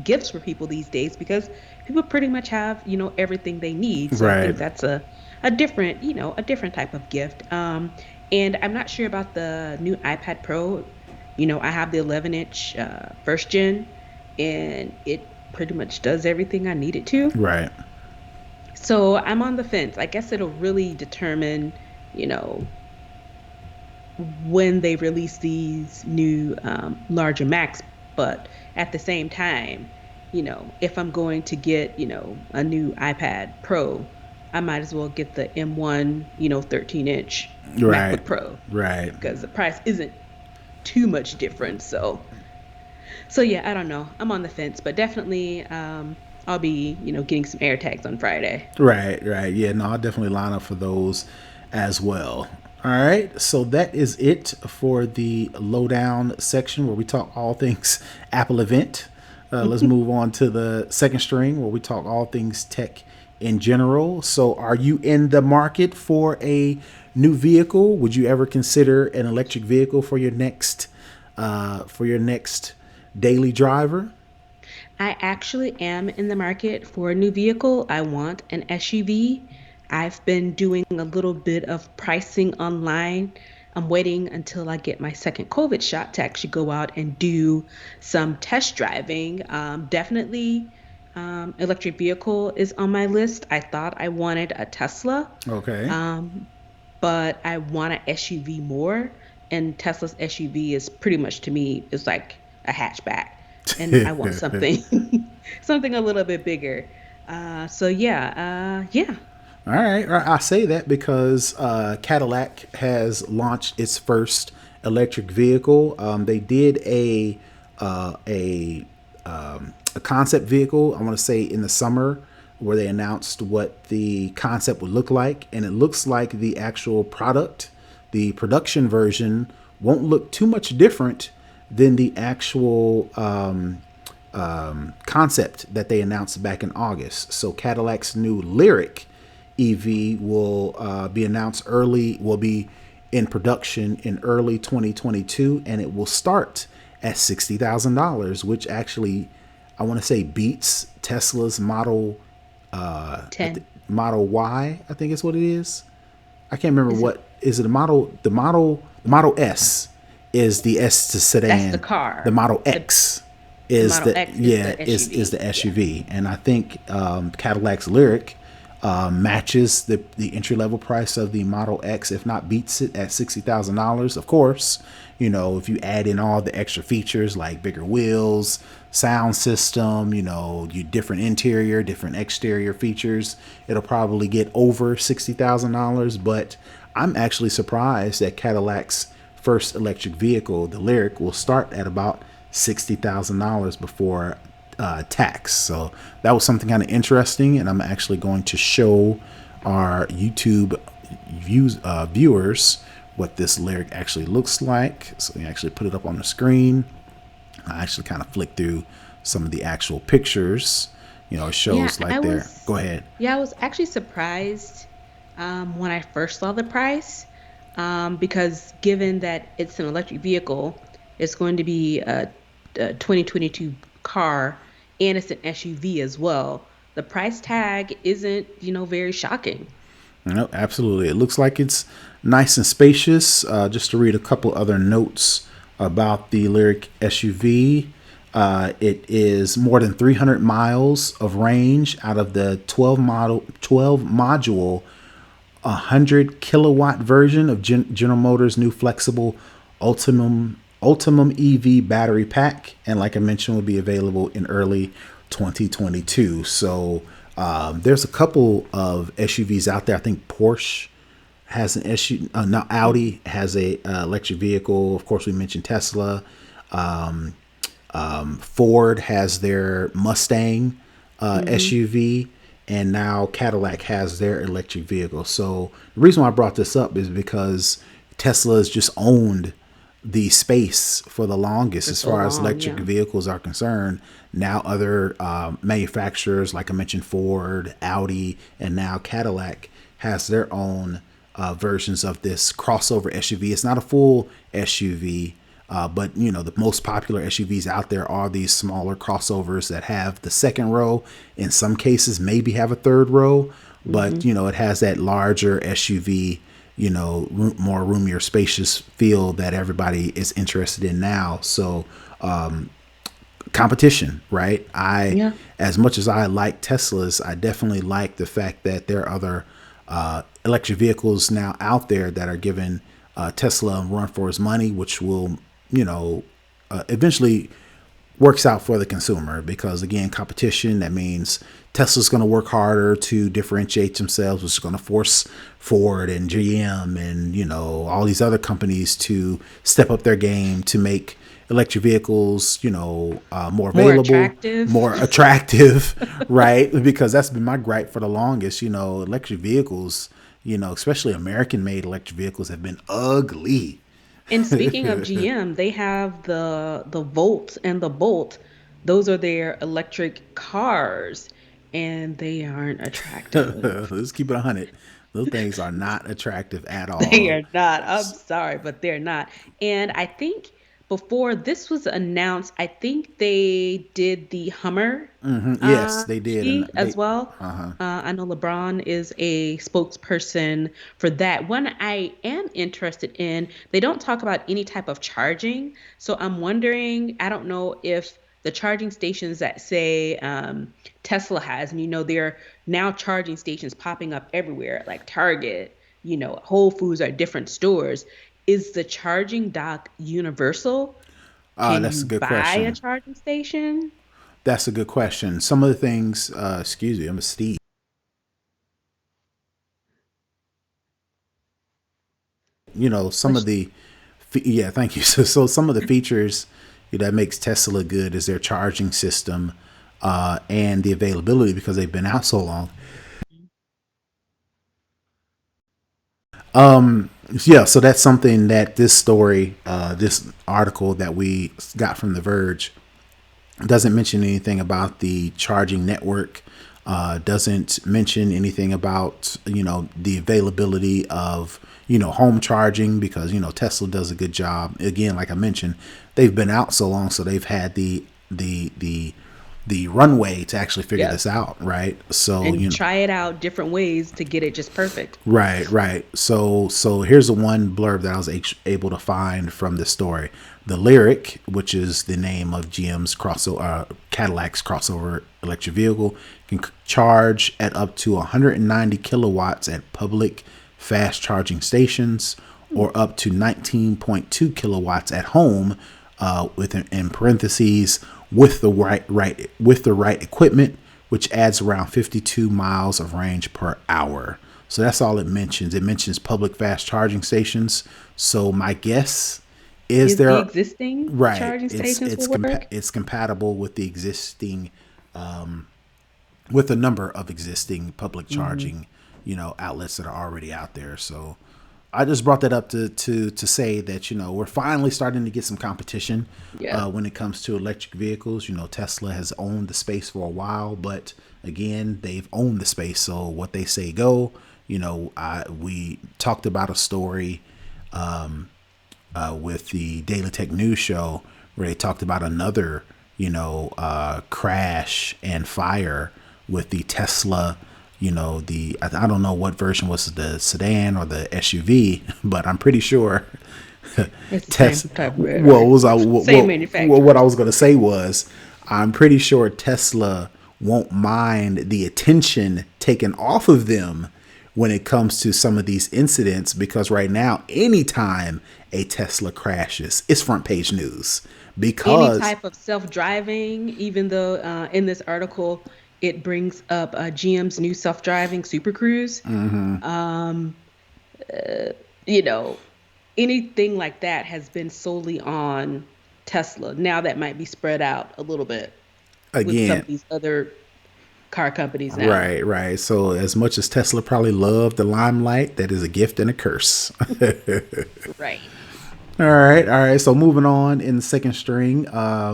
S2: gifts for people these days because people pretty much have, everything they need. So I
S1: Right.
S2: think that's a different type of gift. And I'm not sure about the new iPad Pro. I have the 11-inch first gen, and it pretty much does everything I need it to.
S1: Right.
S2: So I'm on the fence. I guess it'll really determine, you know, when they release these new larger Macs. But at the same time, if I'm going to get, a new iPad Pro, I might as well get the M1, 13-inch
S1: Right.
S2: MacBook Pro
S1: Right.
S2: because the price isn't too much different. So yeah, I don't know. I'm on the fence, but definitely I'll be, getting some AirTags on Friday.
S1: Right, right. Yeah, no, I'll definitely line up for those as well. All right, so that is it for the lowdown section where we talk all things Apple event. Let's move on to the second string where we talk all things tech in general. So, are you in the market for a new vehicle? Would you ever consider an electric vehicle for your next daily driver?
S2: I actually am in the market for a new vehicle. I want an SUV. I've been doing a little bit of pricing online. I'm waiting until I get my second COVID shot to actually go out and do some test driving. Definitely, electric vehicle is on my list. I thought I wanted a Tesla,
S1: Okay.
S2: um, but I want an SUV more. And Tesla's SUV is pretty much to me is like a hatchback, and I want something something a little bit bigger. So yeah, yeah.
S1: All right, I say that because Cadillac has launched its first electric vehicle. They did uh, a a concept vehicle. I want to say in the summer where they announced what the concept would look like, and it looks like the actual product, the production version, won't look too much different than the actual concept that they announced back in August. So Cadillac's new Lyric EV will be in production in early 2022, and it will start at $60,000, which actually I want to say beats Tesla's
S2: Ten.
S1: Model Y. I think is what it is. I can't remember
S2: Is it?
S1: what is it. The Model S is the S to
S2: That's the
S1: sedan. The
S2: car.
S1: Model
S2: The
S1: X
S2: the
S1: is
S2: Model
S1: the
S2: X is
S1: yeah
S2: the
S1: is
S2: SUV.
S1: the
S2: Yeah.
S1: SUV, and I think Cadillac's Lyric matches the entry level price of the Model X, if not beats it at $60,000. Of course, if you add in all the extra features like bigger wheels, sound system, you different interior, different exterior features, it'll probably get over $60,000. But I'm actually surprised that Cadillac's first electric vehicle, the Lyric, will start at about $60,000 before tax. So that was something kind of interesting, and I'm actually going to show our YouTube viewers what this Lyric actually looks like. So we actually put it up on the screen. I actually kind of flick through some of the actual pictures. It
S2: Yeah,
S1: shows like there. Go ahead.
S2: I was actually surprised when I first saw the price, because given that it's an electric vehicle, it's going to be a 2022 car and it's an SUV as well. The price tag isn't, very shocking.
S1: No, absolutely. It looks like it's nice and spacious. Just to read a couple other notes about the Lyric SUV. It is more than 300 miles of range out of the 12 module 100 kilowatt version of General Motors' new flexible Ultimum EV battery pack, and like I mentioned, will be available in early 2022. So there's a couple of SUVs out there. I think Porsche has an SUV. Now Audi has a electric vehicle. Of course, we mentioned Tesla. Ford has their Mustang
S2: Hmm.
S1: SUV, and now Cadillac has their electric vehicle. So the reason why I brought this up is because Tesla has just owned the space for the longest
S2: for
S1: as
S2: so
S1: far as
S2: long.
S1: electric
S2: Yeah.
S1: vehicles are concerned. Now other manufacturers, like I mentioned, Ford, Audi, and now Cadillac has their own versions of this crossover SUV. It's not a full SUV, but you know the most popular SUVs out there are these smaller crossovers that have the second row. In some cases, maybe have a third row, but
S2: Hmm.
S1: you know it has that larger SUV, you know, more roomier, spacious feel that everybody is interested in now. So competition, right?
S2: Yeah.
S1: As much as I like Teslas, I definitely like the fact that there are other electric vehicles now out there that are giving Tesla a run for his money, which will, you know, eventually works out for the consumer because again, competition, that means Tesla's going to work harder to differentiate themselves, which is going to force Ford and GM and you know all these other companies to step up their game to make electric vehicles, you know, more
S2: More
S1: available,
S2: attractive.
S1: more attractive, right? Because that's been my gripe for the longest. You know, electric vehicles, you know, especially American made electric vehicles have been ugly.
S2: And speaking of GM, they have the Volt and the Bolt. Those are their electric cars, and they aren't attractive.
S1: Let's keep it 100. Those things are not attractive at
S2: They
S1: all.
S2: are not. I'm sorry, but they're not. And I think before this was announced, I think they did the Hummer
S1: Yes, they did, and
S2: EV as well.
S1: uh-huh.
S2: I know LeBron is a spokesperson for that. One I am interested in, they don't talk about any type of charging. So I'm wondering, I don't know if the charging stations that say Tesla has, and you know, there are now charging stations popping up everywhere, like Target, you know, Whole Foods are different stores. Is the charging dock universal? Can
S1: That's a
S2: you
S1: good
S2: buy a
S1: question.
S2: charging station?
S1: That's a good question. Some of the things, excuse me, I'm a Steve. You know, some of
S2: Bless
S1: the, yeah, thank you. So some of the features that makes Tesla good is their charging system and the availability because they've been out so long.
S2: you.
S1: Yeah, so that's something that this story, this article that we got from The Verge, doesn't mention anything about the charging network. Doesn't mention anything about you know the availability of you know home charging because you know Tesla does a good job. Again, like I mentioned, they've been out so long, so they've had the runway to actually figure this
S2: Yes.
S1: out, right? So
S2: And
S1: you know,
S2: try it out different ways to get it just perfect.
S1: right. So here's the one blurb that I was able to find from this story. The Lyric, which is the name of GM's crossover, Cadillac's crossover electric vehicle, can charge at up to 190 kilowatts at public fast charging stations,
S2: Hmm.
S1: or up to 19.2 kilowatts at home, with in parentheses with the right equipment, which adds around 52 miles of range per hour. So that's all it mentions. It mentions public fast charging stations. So my guess is
S2: Is the
S1: there,
S2: existing
S1: right?
S2: charging stations will work?
S1: It's compatible with the existing, with a number of existing public
S2: Hmm.
S1: charging, you know, outlets that are already out there. So I just brought that up to say that you know we're finally starting to get some competition
S2: Yeah.
S1: when it comes to electric vehicles. You know, Tesla has owned the space for a while, but again, they've owned the space. So what they say go. You know, we talked about a story with the Daily Tech News show where they talked about another, you know, crash and fire with the Tesla. You know, I don't know what version was the sedan or the SUV, but I'm pretty sure
S2: It's the same
S1: Tesla.
S2: type of
S1: What
S2: battery.
S1: was I?
S2: Same manufacturer.
S1: What I was going to say was, I'm pretty sure Tesla won't mind the attention taken off of them when it comes to some of these incidents because right now, anytime a Tesla crashes, it's front page news
S2: Any
S1: because
S2: type of self-driving, even though in this article it brings up GM's new self-driving Super Cruise. Um, you know, anything like that has been solely on Tesla. Now that might be spread out a little bit with some
S1: again,
S2: of these other car companies now.
S1: right. So as much as Tesla probably loved the limelight, that is a gift and a curse.
S2: Right.
S1: All right, all right. So moving on in the second string,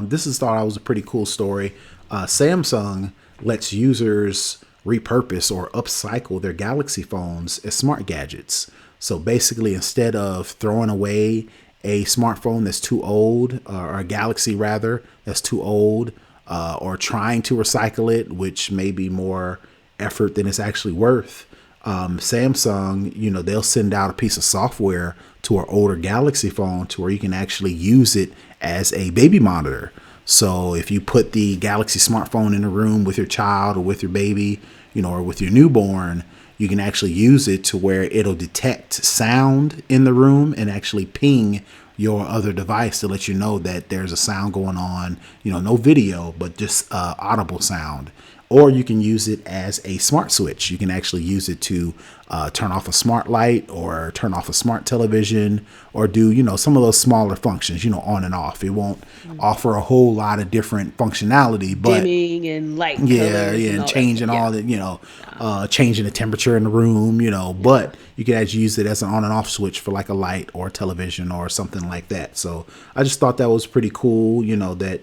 S1: this is thought I was a pretty cool story. Samsung lets users repurpose or upcycle their Galaxy phones as smart gadgets. So basically, instead of throwing away a smartphone that's too old, or a Galaxy rather that's too old, or trying to recycle it, which may be more effort than it's actually worth, Samsung, they'll send out a piece of software to our older Galaxy phone to where you can actually use it as a baby monitor. So if you put the Galaxy smartphone in a room with your child or with your baby, or with your newborn, you can actually use it to where it'll detect sound in the room and actually ping your other device to let you know that there's a sound going on, no video, but just audible sound. Or you can use it as a smart switch. You can actually use it to turn off a smart light or turn off a smart television or do, some of those smaller functions, on and off. It won't offer a whole lot of different functionality, but
S2: Dimming and light
S1: yeah,
S2: colors
S1: yeah,
S2: and
S1: and
S2: all that stuff.
S1: changing
S2: Yeah.
S1: all the, changing the temperature in the room,
S2: Yeah.
S1: but you can actually use it as an on and off switch for like a light or a television or something like that. So I just thought that was pretty cool, that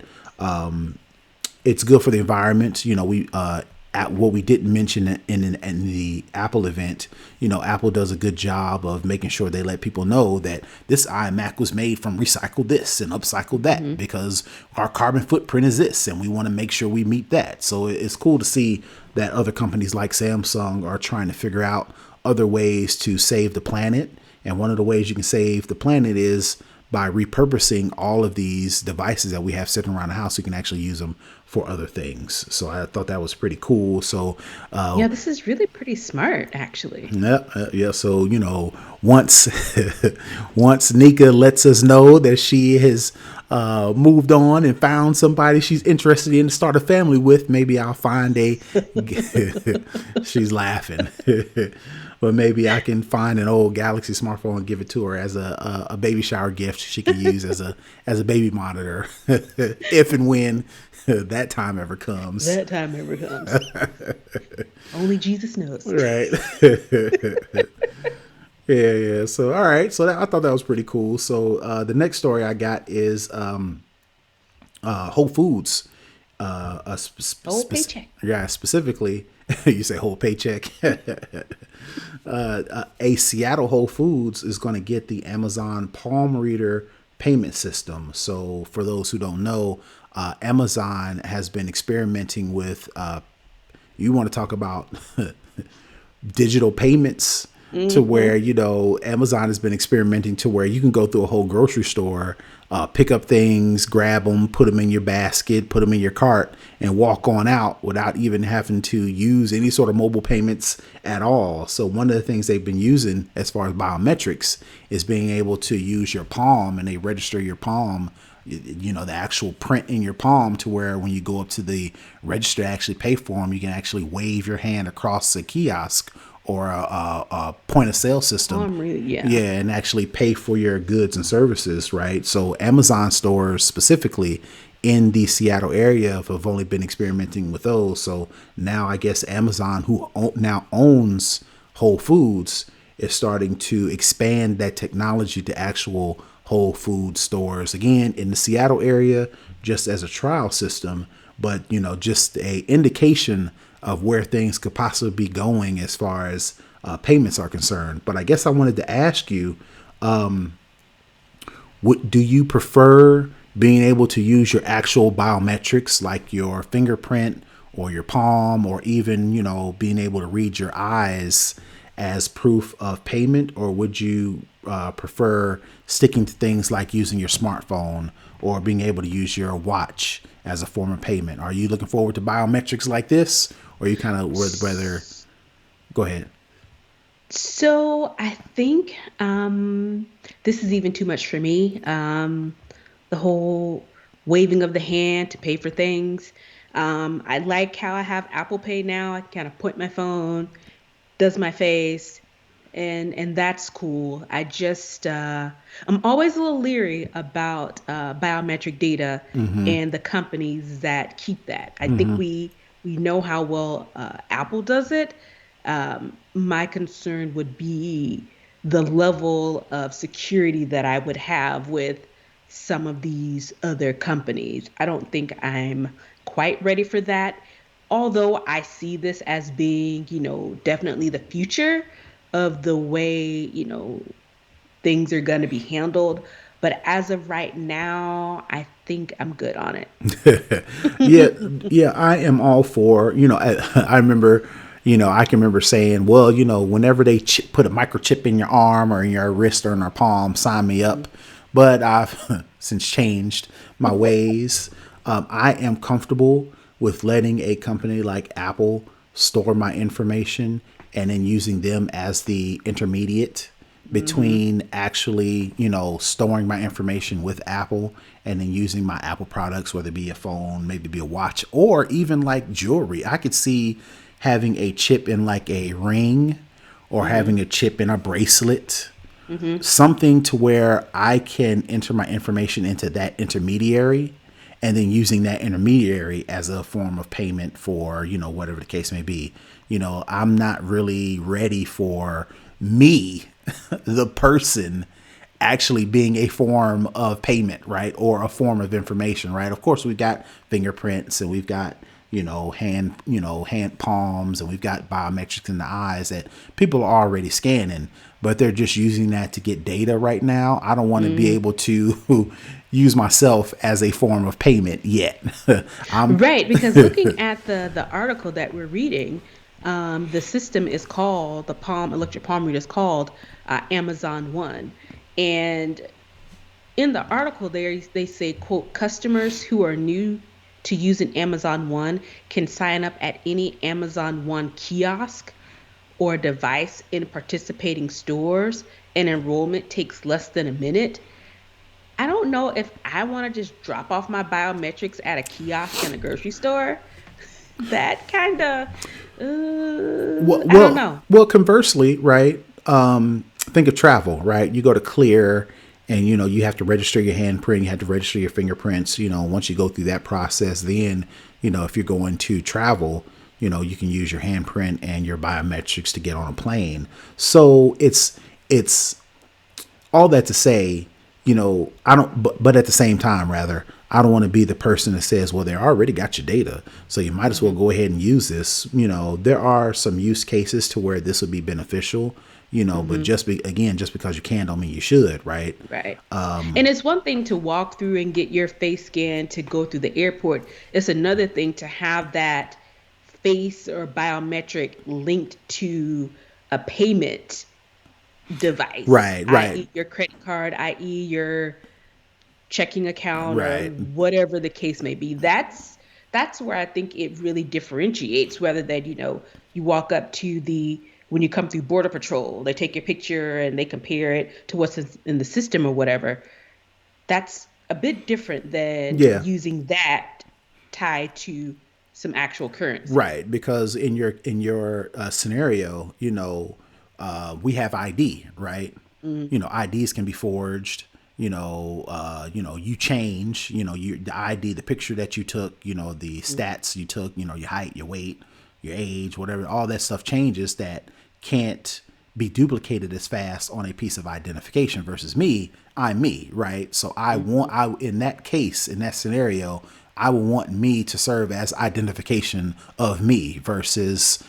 S1: it's good for the environment. We at what we didn't mention in the Apple event, Apple does a good job of making sure they let people know that this iMac was made from recycle this and upcycle that
S2: Hmm.
S1: because our carbon footprint is this, and we want to make sure we meet that. So it's cool to see that other companies like Samsung are trying to figure out other ways to save the planet. And one of the ways you can save the planet is by repurposing all of these devices that we have sitting around the house. You can actually use them for other things. So I thought that was pretty cool. So
S2: Yeah, this is really pretty smart, actually.
S1: yeah, yeah. So once once Nica lets us know that she has moved on and found somebody she's interested in to start a family with, maybe I'll find a. She's laughing. But maybe I can find an old Galaxy smartphone and give it to her as a baby shower gift she can use as a baby monitor if and when that time ever comes.
S2: That time ever comes. Only Jesus knows.
S1: Right. Yeah, yeah. So, all right. So I thought that was pretty cool. So, the next story I got is Whole Foods.
S2: Whole paycheck.
S1: Yeah, specifically, you say whole paycheck. A Seattle Whole Foods is going to get the Amazon Palm Reader payment system. So, for those who don't know, Amazon has been experimenting with. You want to talk about digital payments to
S2: Hmm.
S1: where Amazon has been experimenting to where you can go through a whole grocery store, pick up things, grab them, put them in your basket, put them in your cart, and walk on out without even having to use any sort of mobile payments at all. So one of the things they've been using as far as biometrics is being able to use your palm, and they register your palm, the actual print in your palm, to where when you go up to the register to actually pay for them, you can actually wave your hand across a kiosk or a point of sale system.
S2: I'm really, yeah.
S1: Yeah, and actually pay for your goods and services, right? So Amazon stores specifically in the Seattle area have only been experimenting with those. So now I guess Amazon, who now owns Whole Foods, is starting to expand that technology to actual Whole Food stores again in the Seattle area, just as a trial system, but just a indication of where things could possibly be going as far as payments are concerned. But I guess I wanted to ask you, what do you prefer, being able to use your actual biometrics like your fingerprint or your palm, or even being able to read your eyes as proof of payment, or would you prefer sticking to things like using your smartphone or being able to use your watch as a form of payment? Are you looking forward to biometrics like this, or you kind of would rather go ahead?
S2: So I think this is even too much for me. The whole waving of the hand to pay for things. I like how I have Apple Pay now. I can kind of point my phone, does my face, and that's cool. I'm always a little leery about biometric data and the companies that keep that. I think we know how well Apple does it. My concern would be the level of security that I would have with some of these other companies. I don't think I'm quite ready for that. Although I see this as being, definitely the future of the way, things are going to be handled. But as of right now, I think I'm good on it.
S1: Yeah, yeah, I am all for, I remember, I can remember saying, well, whenever they put a microchip in your arm or in your wrist or in your palm, sign me up. But I've since changed my ways. I am comfortable with letting a company like Apple store my information and then using them as the intermediate
S2: Hmm.
S1: between actually, storing my information with Apple and then using my Apple products, whether it be a phone, maybe be a watch, or even like jewelry. I could see having a chip in like a ring or
S2: Hmm.
S1: having a chip in a bracelet,
S2: Hmm.
S1: something to where I can enter my information into that intermediary and then using that intermediary as a form of payment for, whatever the case may be. I'm not really ready for me, the person, actually being a form of payment, right? Or a form of information, right? Of course, we've got fingerprints and we've got, hand palms, and we've got biometrics in the eyes that people are already scanning, but they're just using that to get data right now. I don't want to be
S2: Hmm.
S1: able to use myself as a form of payment yet. I'm
S2: Right, because looking at the article that we're reading, the system is called the Palm electric palm reader is called Amazon One, and in the article they say, quote, customers who are new to using Amazon One can sign up at any Amazon One kiosk or device in participating stores, and enrollment takes less than a minute. I don't know if I want to just drop off my biometrics at a kiosk in a grocery store. That kind of,
S1: well,
S2: I don't
S1: well,
S2: know.
S1: well. Conversely, right? Think of travel, right? You go to Clear, and you have to register your handprint. You have to register your fingerprints. Once you go through that process, then if you're going to travel, you can use your handprint and your biometrics to get on a plane. So it's all that to say, I don't, but at the same time, rather, I don't want to be the person that says, well, they already got your data, so you might as well
S2: Hmm.
S1: go ahead and use this. There are some use cases to where this would be beneficial, but
S2: Hmm.
S1: just because you can don't mean you should, right?
S2: Right. And it's one thing to walk through and get your face scanned to go through the airport. It's another thing to have that face or biometric linked to a payment device,
S1: Right, right,
S2: i.e., your credit card, i.e., your checking account, or
S1: right.
S2: whatever the case may be. That's where I think it really differentiates. Whether that, you walk up to the when you come through border patrol, they take your picture and they compare it to what's in the system or whatever. That's a bit different than
S1: Yeah,
S2: using that tied to some actual currency.
S1: right. Because in your scenario, we have ID, right?
S2: Mm,
S1: IDs can be forged. You change. The ID, the picture that you took. The
S2: mm,
S1: stats you took. Your height, your weight, your age, whatever. All that stuff changes that can't be duplicated as fast on a piece of identification. Versus me, I'm me, right? So
S2: mhm.
S1: I in that case, in that scenario, I would want me to serve as identification of me versus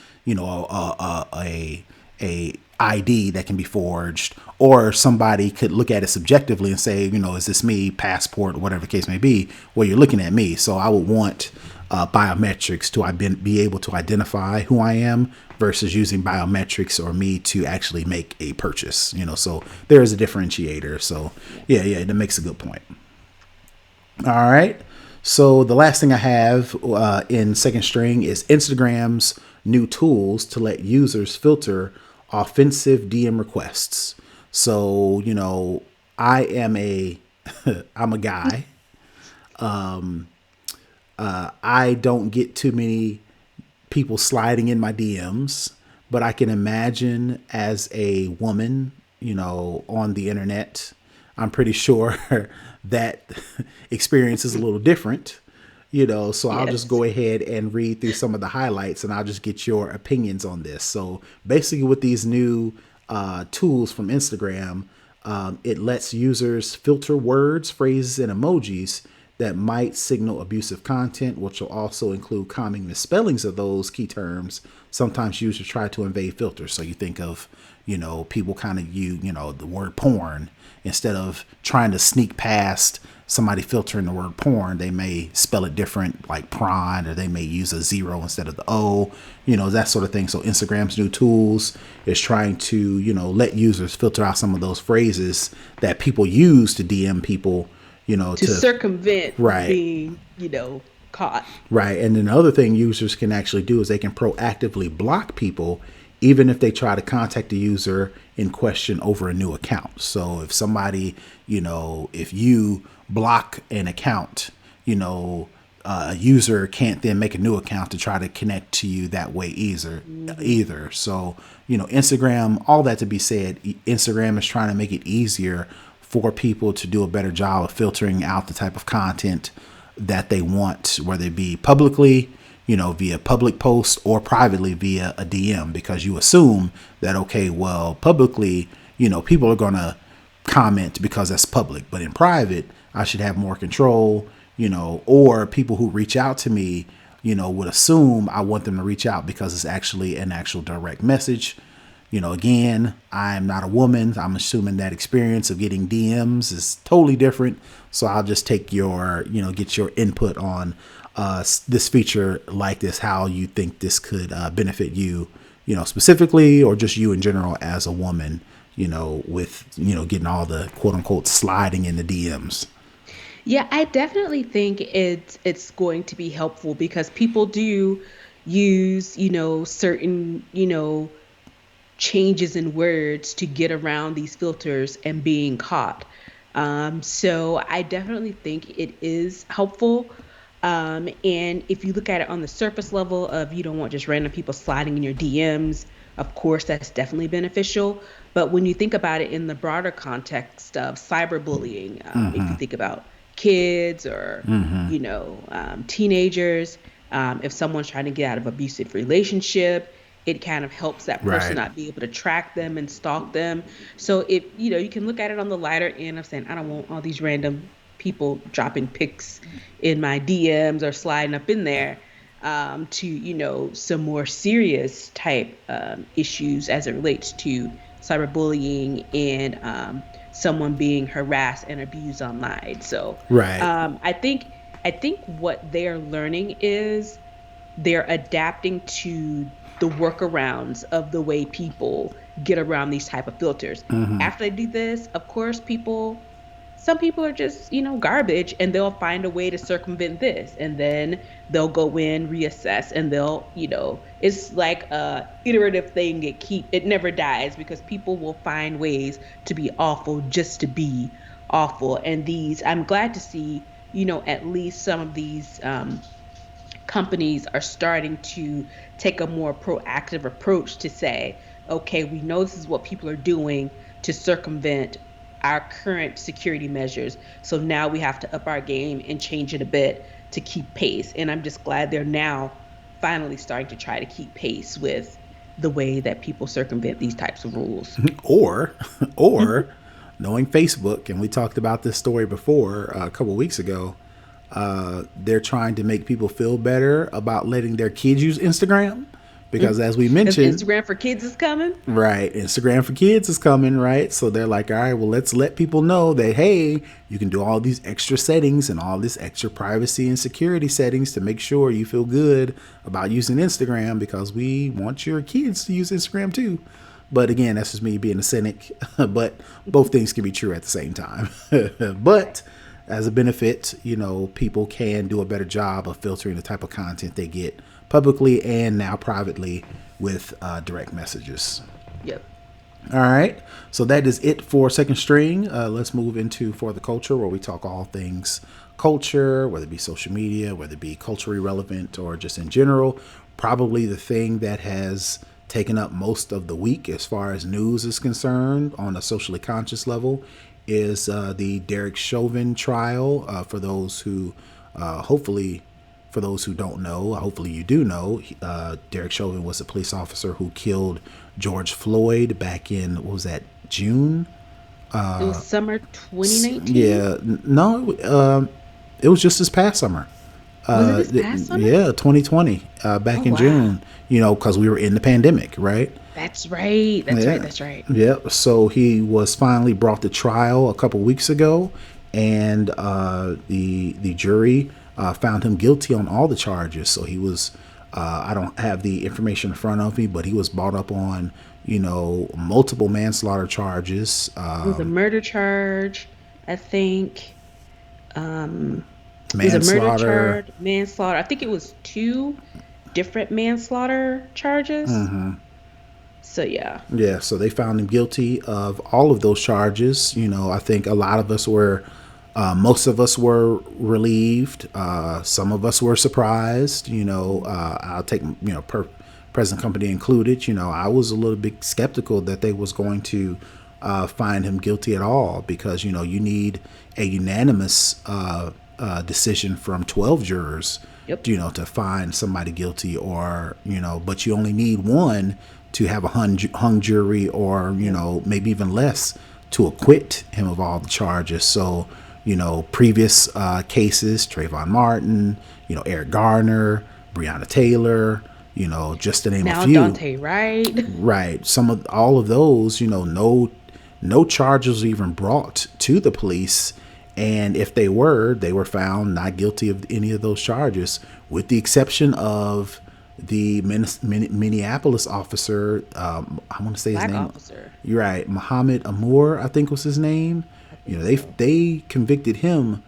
S1: a ID that can be forged, or somebody could look at it subjectively and say, is this me, passport, whatever the case may be. Well, you're looking at me, so I would want biometrics to be able to identify who I am versus using biometrics or me to actually make a purchase. So there is a differentiator. So yeah,
S2: Yes.
S1: yeah, that makes a good point. All right. So the last thing I have in second string is Instagram's new tools to let users filter offensive DM requests. So I am a I'm a guy. I don't get too many people sliding in my DMs, but I can imagine as a woman, on the internet, I'm pretty sure that experience is a little different, so I'll just
S2: Yes.
S1: go ahead and read through some of the highlights and I'll just get your opinions on this. So basically, with these new tools from Instagram. It lets users filter words, phrases, and emojis that might signal abusive content, which will also include common misspellings of those key terms. Sometimes users try to evade filters. So you think of, people kind of use, the word porn instead of trying to sneak past somebody filtering the word porn. They may spell it different, like prawn, or they may use a zero instead of the O, that sort of thing. So Instagram's new tools is trying to, let users filter out some of those phrases that people use to DM people,
S2: To circumvent
S1: right.
S2: being, caught.
S1: Right. And then the other thing users can actually do is they can proactively block people even if they try to contact the user in question over a new account. So if somebody, if you block an account, a user can't then make a new account to try to connect to you that way either. So, Instagram, all that to be said, Instagram is trying to make it easier for people to do a better job of filtering out the type of content that they want, whether it be publicly, via public post or privately via a DM, because you assume that, okay, well, publicly, people are going to comment because that's public, but in private, I should have more control, or people who reach out to me, would assume I want them to reach out because it's actually an actual direct message. Again, I'm not a woman. I'm assuming that experience of getting DMs is totally different. So I'll just take get your input on this feature like this, how you think this could benefit you, specifically, or just you in general as a woman, with, getting all the quote unquote sliding in the DMs.
S2: Yeah, I definitely think it's going to be helpful because people do use, certain, changes in words to get around these filters and being caught. So I definitely think it is helpful. And if you look at it on the surface level of you don't want just random people sliding in your DMs, of course, that's definitely beneficial. But when you think about it in the broader context of cyberbullying, if you think about kids or, teenagers, if someone's trying to get out of abusive relationship, it kind of helps that person
S1: Right.
S2: not be able to track them and stalk them. So if you can look at it on the lighter end of saying, I don't want all these random people dropping pics in my DMs or sliding up in there, to some more serious type issues as it relates to cyberbullying and someone being harassed and abused online. So
S1: Right.
S2: I think what they're learning is they're adapting to the workarounds of the way people get around these type of filters. After they do this, of course, some people are just, garbage, and they'll find a way to circumvent this, and then they'll go in, reassess, and they'll, it's like a iterative thing. It never dies because people will find ways to be awful just to be awful. And I'm glad to see, at least some of these companies are starting to take a more proactive approach to say, okay, we know this is what people are doing to circumvent our current security measures. So now we have to up our game and change it a bit to keep pace. And I'm just glad they're now finally starting to try to keep pace with the way that people circumvent these types of rules.
S1: Or, or knowing Facebook, and we talked about this story before a couple weeks ago, they're trying to make people feel better about letting their kids use Instagram. Because as we
S2: Because
S1: mentioned,
S2: Instagram for Kids is coming.
S1: right, Instagram for Kids is coming, right? So they're like, all right, well, let's let people know that, hey, you can do all these extra settings and all this extra privacy and security settings to make sure you feel good about using Instagram, because we want your kids to use Instagram too. But again, that's just me being a cynic. But both things can be true at the same time. But as a benefit, people can do a better job of filtering the type of content they get publicly and now privately with direct messages.
S2: Yep.
S1: All right. So that is it for Second String. Let's move into For the Culture, where we talk all things culture, whether it be social media, whether it be culturally relevant or just in general. Probably the thing that has taken up most of the week as far as news is concerned on a socially conscious level is the Derek Chauvin trial. For those who hopefully For those who don't know, hopefully you do know, Derek Chauvin was a police officer who killed George Floyd back in, what was that, June?
S2: It was summer 2019.
S1: Yeah, no, it was just this past summer.
S2: Was it this past summer?
S1: Yeah, 2020,
S2: Oh
S1: back in
S2: wow.
S1: June. Because we were in the pandemic, right?
S2: That's right. That's right.
S1: Yeah,
S2: That's right.
S1: yeah. So he was finally brought to trial a couple weeks ago, and the jury found him guilty on all the charges. So he was. I don't have the information in front of me, but he was brought up on multiple manslaughter charges.
S2: It was a murder charge, I think. Um, it was a murder
S1: Manslaughter.
S2: charge, manslaughter. I think it was two different manslaughter charges. So yeah.
S1: Yeah, so they found him guilty of all of those charges. I think a lot of us were, most of us were relieved. Some of us were surprised. I'll take, present company included. I was a little bit skeptical that they was going to find him guilty at all because, you need a unanimous decision from 12 jurors,
S2: Yep.
S1: to find somebody guilty or, but you only need one to have a hung jury or,
S2: Yep.
S1: maybe even less to acquit him of all the charges. So, previous cases, Trayvon Martin, Eric Garner, Breonna Taylor, just to name a
S2: Now
S1: few.
S2: Dante, right?
S1: Right. Some of all of those, no charges were even brought to the police. And if they were found not guilty of any of those charges, with the exception of the Minneapolis officer. I want to say his
S2: Black
S1: name.
S2: officer.
S1: You're right, Muhammad Amour, I think was his name.
S2: I
S1: You
S2: think
S1: know, they
S2: so.
S1: they convicted him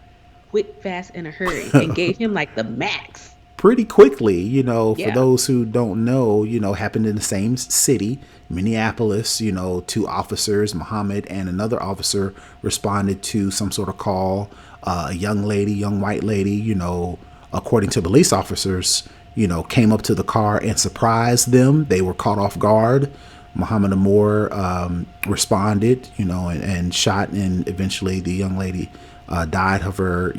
S2: Quick, fast, in a hurry, and gave him like the max.
S1: pretty quickly. For
S2: Yeah.
S1: those who don't know, happened in the same city, Minneapolis. Two officers, Muhammad and another officer, responded to some sort of call. A young white lady, according to police officers, came up to the car and surprised them. They were caught off guard. Muhammad Amour responded, and shot, and eventually the young lady died of her,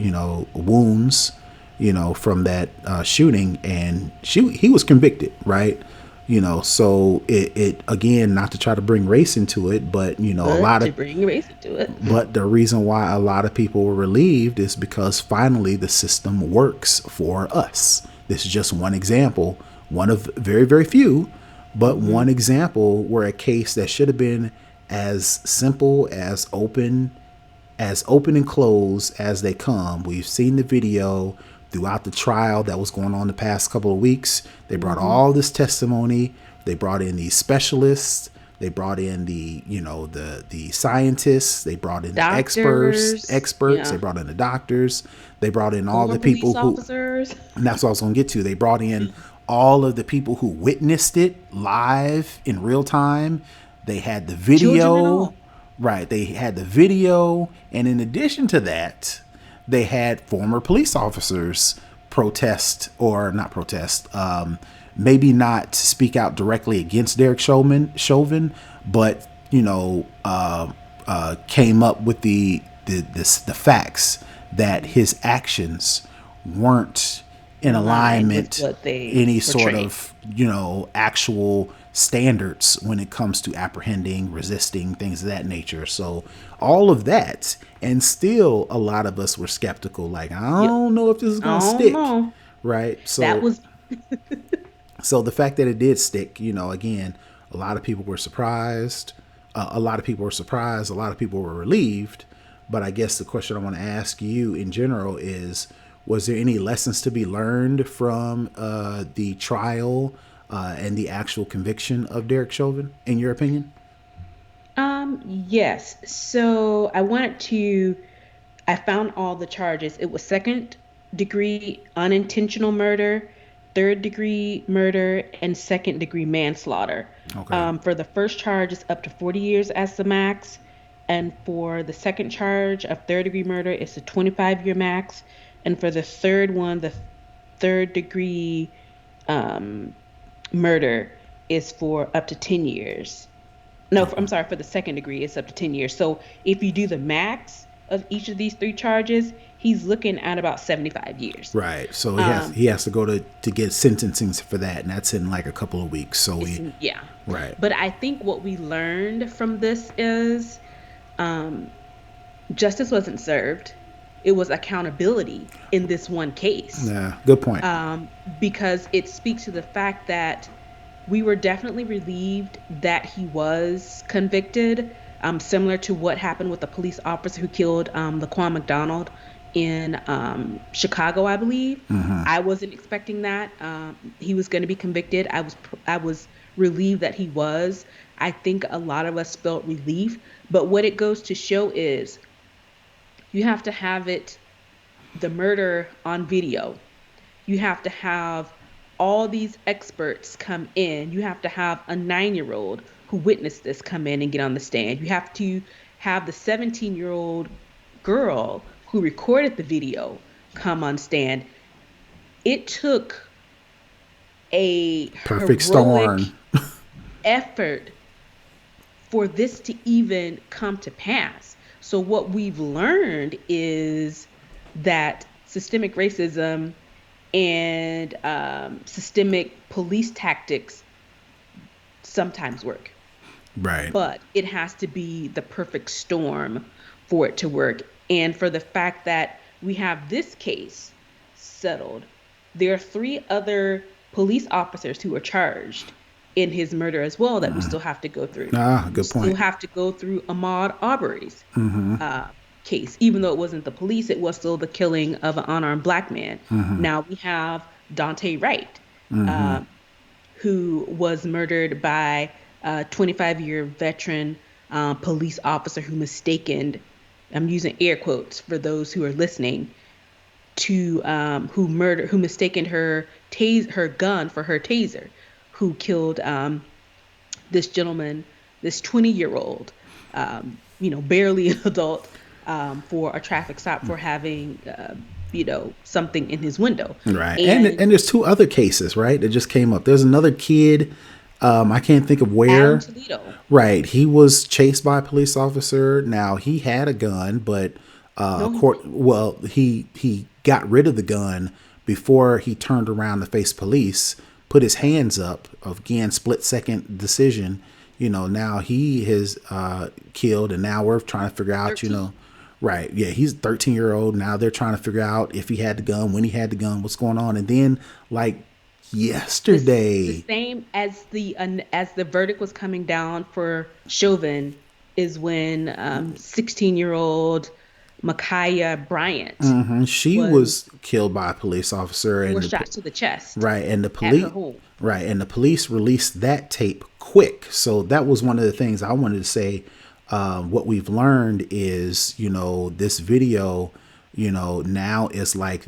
S1: wounds, from that shooting, and he was convicted, right? So it again, not to try to bring race into it, but a
S2: But
S1: lot
S2: to
S1: of
S2: bring race into it,
S1: but the reason why a lot of people were relieved is because finally the system works for us. This is just one example, one of very, very few, but
S2: hmm
S1: one example where a case that should have been as simple as open and close as they come. We've seen the video throughout the trial that was going on the past couple of weeks. They brought
S2: hmm
S1: all this testimony. They brought in these specialists. They brought in the scientists. They brought in the
S2: doctors,
S1: experts. They
S2: yeah,
S1: brought in the doctors. They brought in all
S2: former
S1: the people
S2: police
S1: who,
S2: officers,
S1: and that's what I was going to get to. They brought in all of the people who witnessed it live in real time. They had the
S2: children and
S1: video,
S2: all.
S1: right? They had the video. And in addition to that, they had former police officers protest or not protest, maybe not speak out directly against Derek Chauvin, but, came up with the facts that his actions weren't in
S2: In line with
S1: alignment
S2: what they
S1: any sort
S2: portrayed.
S1: of actual standards when it comes to apprehending, resisting, things of that nature. So all of that, and still a lot of us were skeptical, like, I
S2: Yep.
S1: don't know if this is
S2: I
S1: going to
S2: don't
S1: stick,
S2: know.
S1: right?
S2: That
S1: So
S2: was
S1: the fact that it did stick, again, a lot of people were surprised. A lot of people were surprised. A lot of people were relieved. But I guess the question I want to ask you in general is, was there any lessons to be learned from the trial and the actual conviction of Derek Chauvin, in your opinion?
S2: yes. So I found all the charges. It was second degree unintentional murder, third degree murder, and second degree manslaughter.
S1: Okay.
S2: For the first charge, it's up to 40 years as the max. And for the second charge of third degree murder, it's a 25-year max. And for the third one, the third degree um, murder is for up to 10 years. No,
S1: Okay.
S2: I'm sorry, for the second degree, it's up to 10 years. So if you do the max of each of these three charges, he's looking at about 75 years.
S1: Right. So
S2: Um,
S1: he has to go to get sentencing for that, and that's in like a couple of weeks. So we
S2: yeah.
S1: right.
S2: But I think what we learned from this is um, justice wasn't served. It was accountability in this one case.
S1: Yeah, good point.
S2: Because it speaks to the fact that we were definitely relieved that he was convicted, similar to what happened with the police officer who killed Laquan McDonald in Chicago, I believe. I wasn't expecting that he was going to be convicted. I was relieved that he was. I think a lot of us felt relief, but what it goes to show is you have to have the murder on video. You have to have all these experts come in. You have to have a 9-year-old who witnessed this come in and get on the stand. You have to have the 17-year-old girl who recorded the video come on stand. It took a
S1: Perfect
S2: heroic
S1: storm.
S2: effort for this to even come to pass. So, what we've learned is that systemic racism and systemic police tactics sometimes work,
S1: Right.
S2: but it has to be the perfect storm for it to work. And for the fact that we have this case settled, there are 3 other police officers who are charged in his murder as well that we still have to go through.
S1: Ah,
S2: We
S1: good
S2: still
S1: point.
S2: have to go through Ahmaud Arbery's uh, case. Even though it wasn't the police, it was still the killing of an unarmed Black man. Now we have Dante Wright, uh, who was murdered by a 25-year veteran police officer who mistaken, I'm using air quotes for those who are listening, to who mistaken her gun for her taser, who killed this gentleman, this 20-year-old, barely an adult, for a traffic stop for having, something in his window.
S1: Right.
S2: And
S1: And there's 2 other cases, right, that just came up. There's another kid, I can't think of
S2: Adam
S1: where.
S2: Toledo,
S1: Right. He was chased by a police officer. Now he had a gun, but
S2: no, he didn't.
S1: he got rid of the gun before he turned around to face police, put his hands up, again, split second decision. Now he has killed, and now we're trying to figure out,
S2: 13.
S1: right. Yeah, he's a 13-year-old. Now they're trying to figure out if he had the gun, when he had the gun, what's going on. And then, like,
S2: The
S1: yesterday.
S2: same as the verdict was coming down for Chauvin is when 16-year-old Micaiah Bryant
S1: She
S2: was
S1: was killed by a police officer,
S2: 4 shots to the chest
S1: right, and the
S2: at her
S1: police,
S2: home.
S1: right, and the police released that tape quick. So that was one of the things I wanted to say. What we've learned is, this video, now is like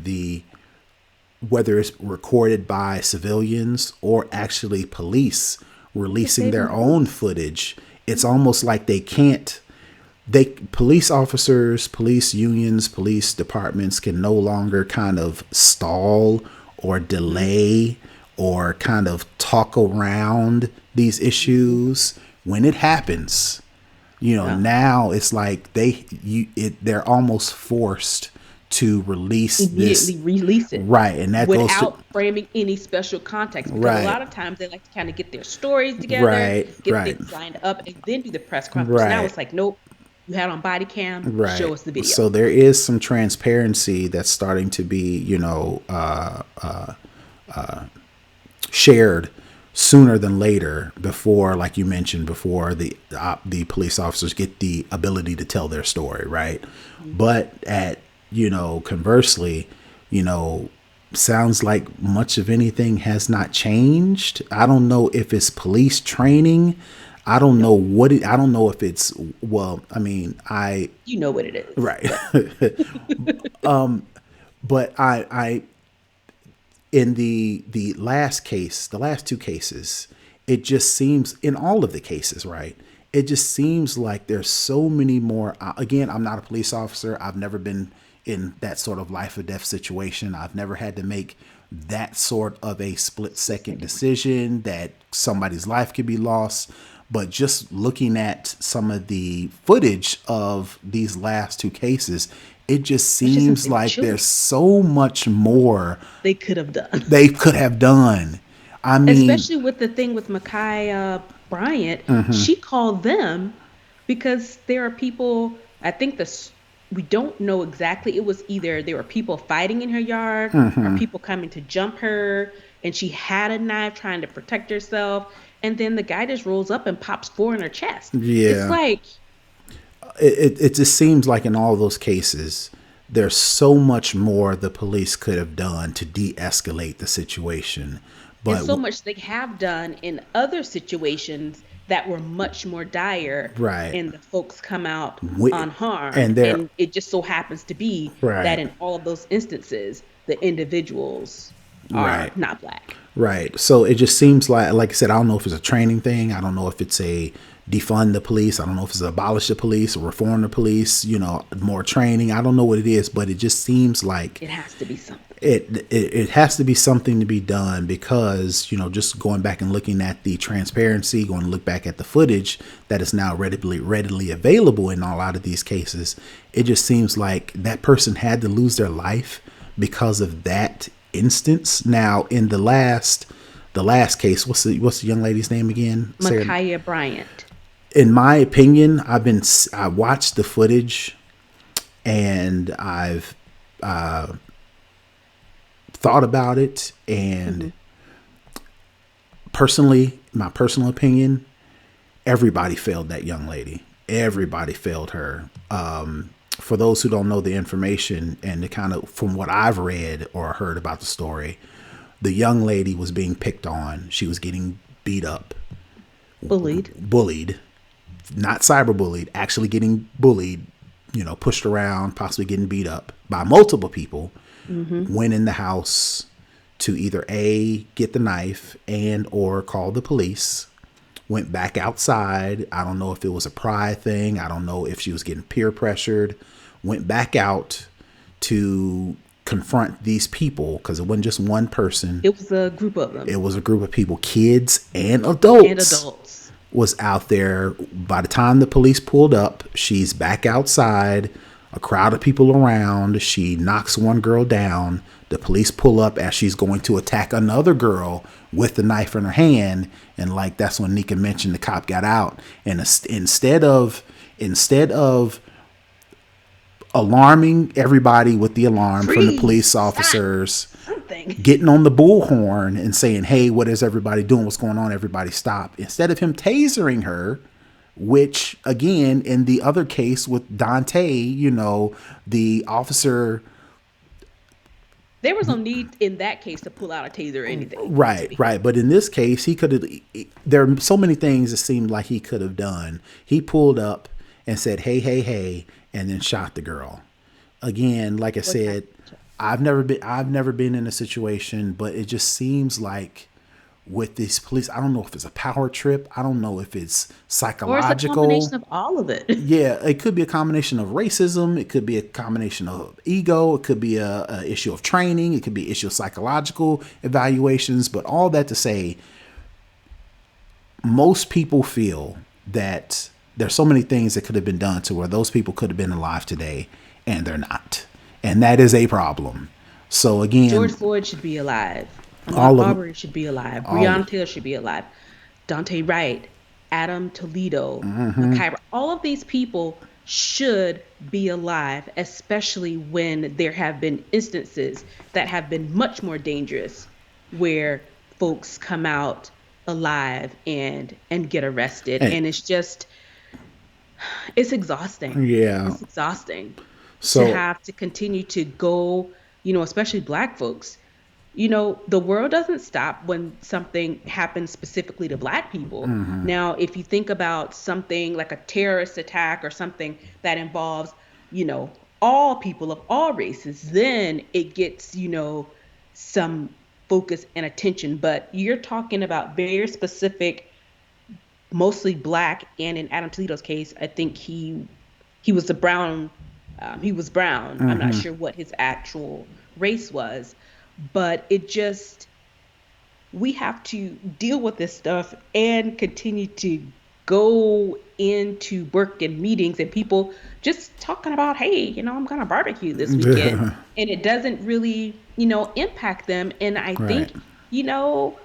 S1: whether it's recorded by civilians or actually police
S2: They're
S1: releasing
S2: saving
S1: their
S2: the
S1: own
S2: police.
S1: footage. It's almost like they can't. Police officers, police unions, police departments can no longer kind of stall or
S2: Mhm.
S1: delay or kind of talk around these issues when it happens.
S2: Yeah.
S1: Now it's like they're almost forced to release this.
S2: Immediately release it
S1: Right, and that goes to
S2: without framing any special context, because a
S1: right,
S2: lot of times they like to kind of get their stories together,
S1: right,
S2: get
S1: right,
S2: things lined up, and then do the press conference. Now
S1: right.
S2: it's like, nope, you had on body cam, show
S1: Right.
S2: us the video.
S1: So there is some transparency that's starting to be, shared sooner than later, before, like you mentioned, before the police officers get the ability to tell their story, right? But conversely, sounds like much of anything has not changed. I don't know if it's police training. I don't know
S2: Nope.
S1: I don't know if it's, well, I mean,
S2: You know what it is.
S1: right.
S2: But
S1: But I in the last case, the last 2 cases, it just seems, in all of the cases, right? It just seems like there's so many more. Again, I'm not a police officer. I've never been in that sort of life or death situation. I've never had to make that sort of a split second
S2: second.
S1: decision that somebody's life could be lost. But just looking at some of the footage of these last 2 cases, it just
S2: especially since
S1: seems
S2: they were
S1: like there's
S2: children.
S1: so much more
S2: They could have done.
S1: they could have done. I mean,
S2: Especially with the thing with Micaiah Bryant, she called them because there are people, I think this, we don't know exactly. It was either there were people fighting in her yard or people coming to jump her, and she had a knife trying to protect herself. And then the guy just rolls up and pops four in her chest. It's
S1: yeah,
S2: like,
S1: it just seems like in all those cases, there's so much more the police could have done to de-escalate the situation.
S2: and
S1: But
S2: so much they have done in other situations that were much more dire,
S1: right,
S2: and the folks come out
S1: we,
S2: unharmed.
S1: and they're
S2: And it just so happens to be that
S1: right,
S2: in all of those instances, the individuals are
S1: right.
S2: not black.
S1: Right. So it just seems like I said, I don't know if it's a training thing. I don't know if it's a defund the police. I don't know if it's abolish the police or reform the police, more training. I don't know what it is, but it just seems like
S2: It has to be something.
S1: it has to be something to be done because, just going back and looking at the transparency, going to look back at the footage that is now readily available in a lot of these cases, it just seems like that person had to lose their life because of that instance. Now, in the last case, what's the young lady's name again? Sarah.
S2: Micaiah Bryant.
S1: In my opinion, I watched the footage and I've thought about it,
S2: Hmm.
S1: and personally, my personal opinion, everybody failed that young lady. Everybody failed her. For those who don't know the information and the kind of from what I've read or heard about the story, the young lady was being picked on. She was getting beat up,
S2: Bullied.
S1: bullied, not cyberbullied, actually getting bullied, pushed around, possibly getting beat up by multiple people.
S2: Hmm.
S1: Went in the house to either A, get the knife and or call the police. Went back outside. I don't know if it was a pride thing. I don't know if she was getting peer pressured. Went back out to confront these people because it wasn't just one person.
S2: It was a group of
S1: It
S2: them
S1: was a group of people, kids and
S2: and
S1: adults,
S2: adults.
S1: was out there. By the time the police pulled up, she's back outside, a crowd of people around. She knocks one girl down. The police pull up as she's going to attack another girl with the knife in her hand. And like that's when Nica mentioned the cop got out. And instead of alarming everybody with the alarm from the
S2: Freeze!
S1: police
S2: Stop!
S1: officers,
S2: Something.
S1: getting on the bullhorn and saying, "Hey, what is everybody doing? What's going on? Everybody stop." Instead of him tasering her, which again, in the other case with Dante, the officer,
S2: There was no need in that case to pull out a taser or anything, to
S1: right,
S2: be
S1: right. But in this case, he could have, there are so many things it seemed like he could have done. He pulled up and said, "Hey, hey, hey," and then shot the girl. Again, like I
S2: what type
S1: said, I've never been in a situation, but it just seems like with these police, I don't know if it's a power trip. I don't know if it's
S2: or it's a
S1: psychological.
S2: combination of all of it.
S1: Yeah, it could be a combination of racism. It could be a combination of ego. It could be a issue of training. It could be an issue of psychological evaluations. But all that to say, most people feel that there's so many things that could have been done to where those people could have been alive today, and they're not, and that is a problem. So
S2: George
S1: again,
S2: Floyd should be alive. Ahmaud
S1: all of
S2: Arbery should be alive.
S1: all
S2: Breonna Taylor should be alive. Dante Wright, Adam Toledo, Mackay, all of these people should be alive, especially when there have been instances that have been much more dangerous where folks come out alive and get arrested.
S1: and
S2: And it's exhausting.
S1: yeah.
S2: It's exhausting to
S1: So
S2: have to continue to go, especially black folks. The world doesn't stop when something happens specifically to black people. Now, if you think about something like a terrorist attack or something that involves, you know, all people of all races, then it gets, some focus and attention. But you're talking about very specific, mostly black, and in Adam Toledo's case, I think he was a brown, he was brown. I'm not sure what his actual race was, but we have to deal with this stuff and continue to go into work and meetings and people just talking about, hey, I'm going to barbecue this weekend. And it doesn't really, impact them. And I
S1: Right.
S2: think, you know,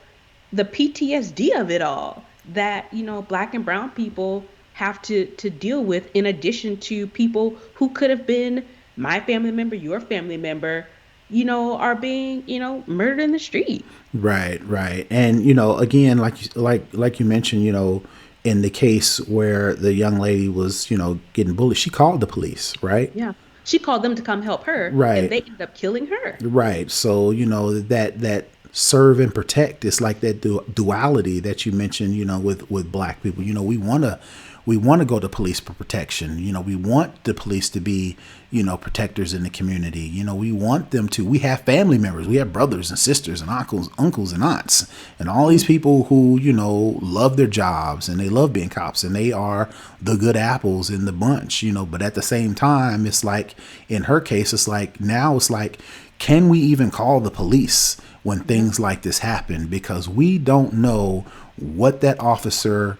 S2: the PTSD of it all that, black and brown people have to deal with, in addition to people who could have been my family member, your family member, are being, murdered in the street.
S1: Right, right. And again, like you mentioned, in the case where the young lady was, getting bullied, she called the police, right?
S2: Yeah. She called them to come help her, and
S1: Right.
S2: they ended up killing her.
S1: Right. So, that serve and protect is like that duality that you mentioned, with black people. We want to go to police for protection. We want the police to be, protectors in the community. We want them to. We have family members. We have brothers and sisters and uncles and aunts, and all these people who, love their jobs and they love being cops and they are the good apples in the bunch. But at the same time, it's like in her case, it's like now it's like, can we even call the police when
S2: Yeah.
S1: things like this happen? Because we don't know what that officer,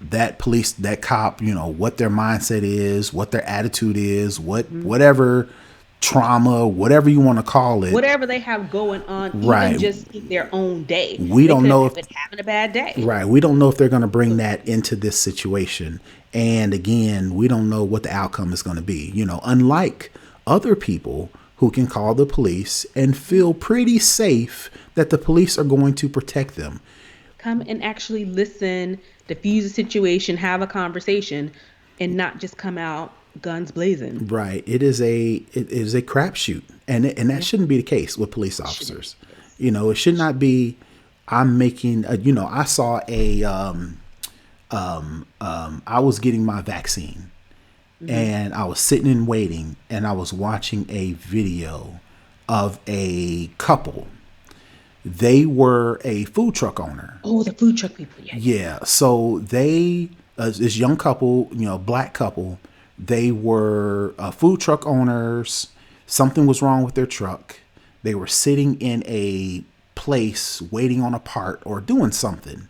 S1: that police, that cop, what their mindset is, what their attitude is,
S2: Mhm.
S1: whatever trauma, whatever you want to call it.
S2: Whatever they have going on, even
S1: Right.
S2: just in their own day,
S1: We
S2: they
S1: don't
S2: could
S1: know
S2: have
S1: if
S2: been having a bad day.
S1: Right. We don't know if they're going to bring
S2: So,
S1: that into this situation. And again, we don't know what the outcome is going to be. Unlike other people who can call the police and feel pretty safe that the police are going to protect them.
S2: come and actually listen, diffuse the situation, have a conversation, and not just come out guns blazing.
S1: Right. It is a crapshoot, and that
S2: Yeah,
S1: shouldn't be the case with police
S2: it shouldn't
S1: officers.
S2: be the case.
S1: It should
S2: It
S1: not
S2: shouldn't.
S1: be. I'm making. I saw I was getting my vaccine,
S2: Hmm.
S1: and I was sitting and waiting, and I was watching a video of a couple. They were a food truck owner.
S2: Oh, the food truck people. Yeah, yeah,
S1: Yeah, so they, this young couple, black couple, they were food truck owners. Something was wrong with their truck. They were sitting in a place waiting on a part or doing something.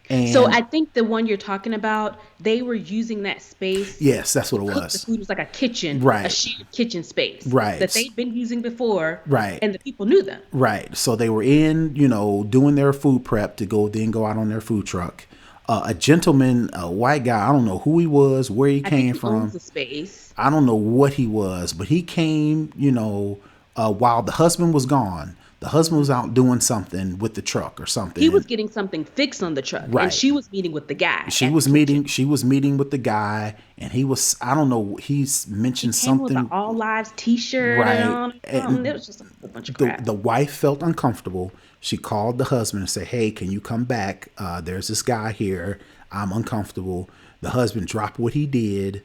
S2: So
S1: And
S2: I think the one you're talking about, they were using that space
S1: yes, that's
S2: to
S1: what it
S2: cook the
S1: was.
S2: food. It was like a kitchen, a
S1: Right,
S2: shared kitchen space that
S1: right,
S2: they'd been using before,
S1: right.
S2: and the people knew them.
S1: Right. So they were in, doing their food prep to go out on their food truck. A gentleman, a white guy, I don't know who he was, where he
S2: I think
S1: came
S2: he owns
S1: from.
S2: the space.
S1: I don't know what he was, but he came, while the husband was gone. The husband was out doing something with the truck or
S2: He
S1: something.
S2: was getting something fixed on the truck, and
S1: Right.
S2: she was meeting with the guy
S1: She
S2: at the
S1: was
S2: kitchen.
S1: meeting. She was meeting with the guy, and he was. I don't know. He's
S2: He
S1: mentioned
S2: came with an
S1: something.
S2: All Lives T-shirt and
S1: Right.
S2: on or something. It
S1: And
S2: was just a whole bunch of
S1: the
S2: crap.
S1: the wife felt uncomfortable. She called the husband and said, "Hey, can you come back? There's this guy here. I'm uncomfortable." The husband dropped what he did,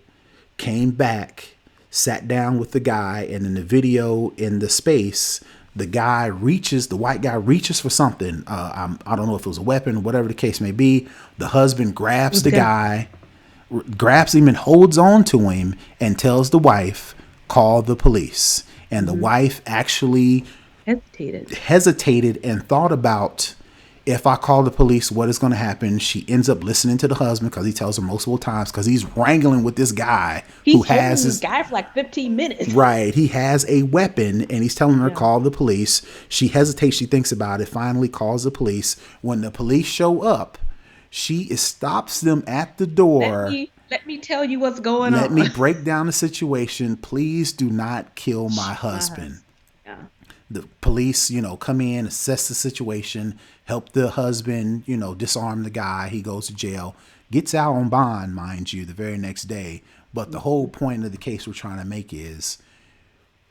S1: came back, sat down with the guy, and in the video in the space, the white guy reaches for something. I don't know if it was a weapon or whatever the case may be. The husband
S2: It
S1: grabs
S2: was a
S1: the
S2: gun.
S1: guy, grabs him and holds on to him and tells the wife, call the police. And the
S2: Hmm.
S1: wife actually
S2: Hesitated.
S1: hesitated and thought about, if I call the police, what is going to happen? She ends up listening to the husband because he tells her multiple times, because he's wrangling with this guy who
S2: He's
S1: has
S2: holding this
S1: his
S2: guy for like 15 minutes.
S1: right. He has a weapon and he's telling her,
S2: Yeah.
S1: call the police. She hesitates. She thinks about it, finally calls the police. When the police show up, stops them at the
S2: Let
S1: door.
S2: me let me tell you what's going
S1: Let me
S2: on.
S1: break down the situation. Please do not kill my
S2: Shoot my
S1: husband.
S2: husband. Yeah.
S1: The police, come in, assess the situation, help the husband, disarm the guy. He goes to jail, gets out on bond, mind you, the very next day. But the whole point of the case we're trying to make is,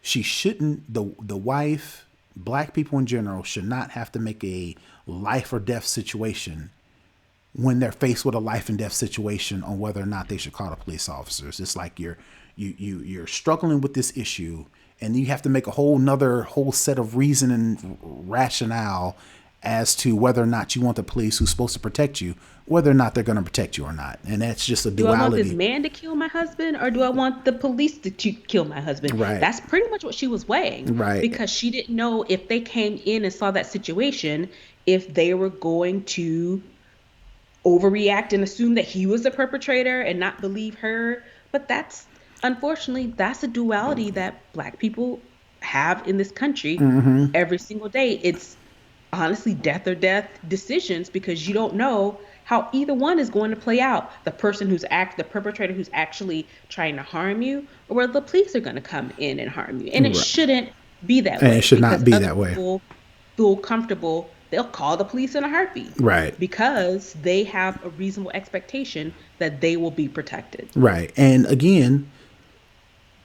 S1: she shouldn't, the wife, black people in general, should not have to make a life or death situation when they're faced with a life and death situation on whether or not they should call the police officers. It's like you're struggling with this issue, and you have to make a whole set of reason and rationale as to whether or not you want the police, who's supposed to protect you, whether or not they're going to protect you or not. And that's just a
S2: Do I want this
S1: duality.
S2: man to kill my husband, or do I want the police to kill my husband?
S1: Right.
S2: That's pretty much what she was weighing,
S1: Right.
S2: because she didn't know, if they came in and saw that situation, if they were going to overreact and assume that he was the perpetrator and not believe her. But that's, unfortunately, that's a duality that Black people have in this country every single day. It's honestly death or death decisions because you don't know how either one is going to play out. The perpetrator who's actually trying to harm you, or whether the police are going to come in and harm you. And it
S1: Right.
S2: shouldn't be that
S1: And it
S2: way
S1: should not
S2: because
S1: be
S2: other
S1: that way.
S2: people feel comfortable. They'll call the police in a heartbeat
S1: Right.
S2: because they have a reasonable expectation that they will be protected.
S1: Right. And again,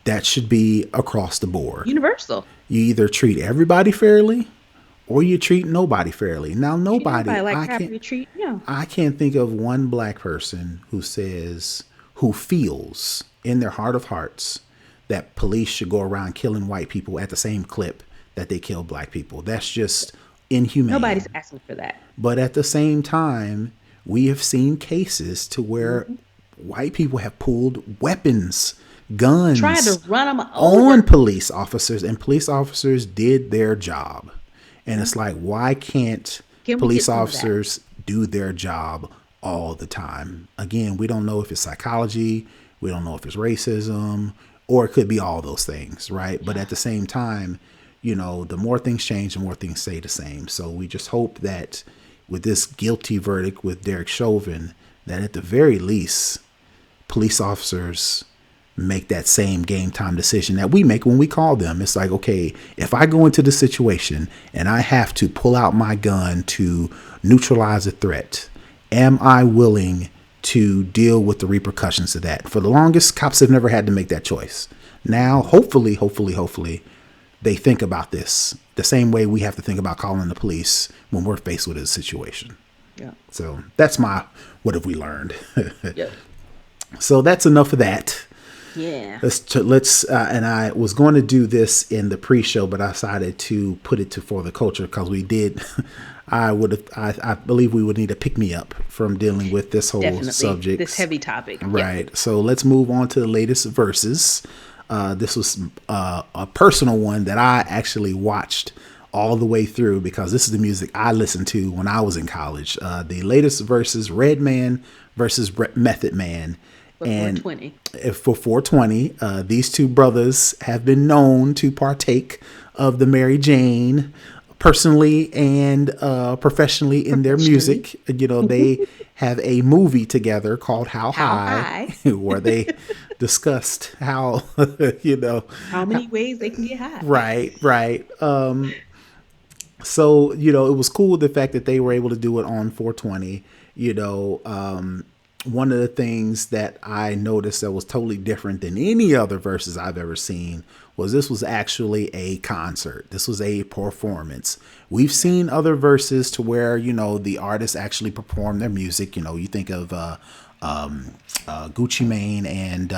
S1: that should be across the board.
S2: Universal.
S1: You either treat everybody fairly or you treat nobody fairly. Now
S2: Treat
S1: nobody
S2: everybody like
S1: I
S2: crap
S1: can't
S2: you treat, yeah.
S1: I can't think of one Black person who feels in their heart of hearts that police should go around killing white people at the same clip that they kill Black people. That's just
S2: Nobody's
S1: inhumane.
S2: asking for that.
S1: But at the same time, we have seen cases to where white people have pulled weapons,
S2: Trying to
S1: guns
S2: run them
S1: on
S2: over.
S1: police officers, and police officers did their job. And
S2: Yeah.
S1: it's like, why can't
S2: Can we get
S1: police
S2: some of that?
S1: officers do their job all the time? Again, we don't know if it's psychology, we don't know if it's racism, or it could be all those things, right? But
S2: Yeah.
S1: at the same time, the more things change, the more things stay the same. So we just hope that with this guilty verdict with Derek Chauvin, that at the very least, police officers make that same game time decision that we make when we call them. It's like, okay, if I go into the situation and I have to pull out my gun to neutralize a threat, am I willing to deal with the repercussions of that? For the longest, cops have never had to make that choice. Now, hopefully, they think about this the same way we have to think about calling the police when we're faced with a situation.
S2: Yeah.
S1: So that's my what have we learned.
S2: Yeah.
S1: So that's enough of that.
S2: Yeah.
S1: Let's and I was going to do this in the pre-show, but I decided to put it to For the Culture because we did. I believe we would need a pick me up from dealing with this whole
S2: Definitely.
S1: subject.
S2: This heavy topic. Yeah.
S1: Right. So let's move on to the latest verses. This was a personal one that I actually watched all the way through because this is the music I listened to when I was in college. The latest verses, Redman versus Method Man.
S2: For
S1: And
S2: 420.
S1: for 420, these two brothers have been known to partake of the Mary Jane personally and professionally in their music. They have a movie together called How
S2: How
S1: High,
S2: high?
S1: where they discussed how,
S2: How many ways they can get high?
S1: right. So, it was cool the fact that they were able to do it on 420. One of the things that I noticed that was totally different than any other verses I've ever seen was this was actually a concert. This was a performance. We've seen other verses to where, the artists actually perform their music. You think of Gucci Mane and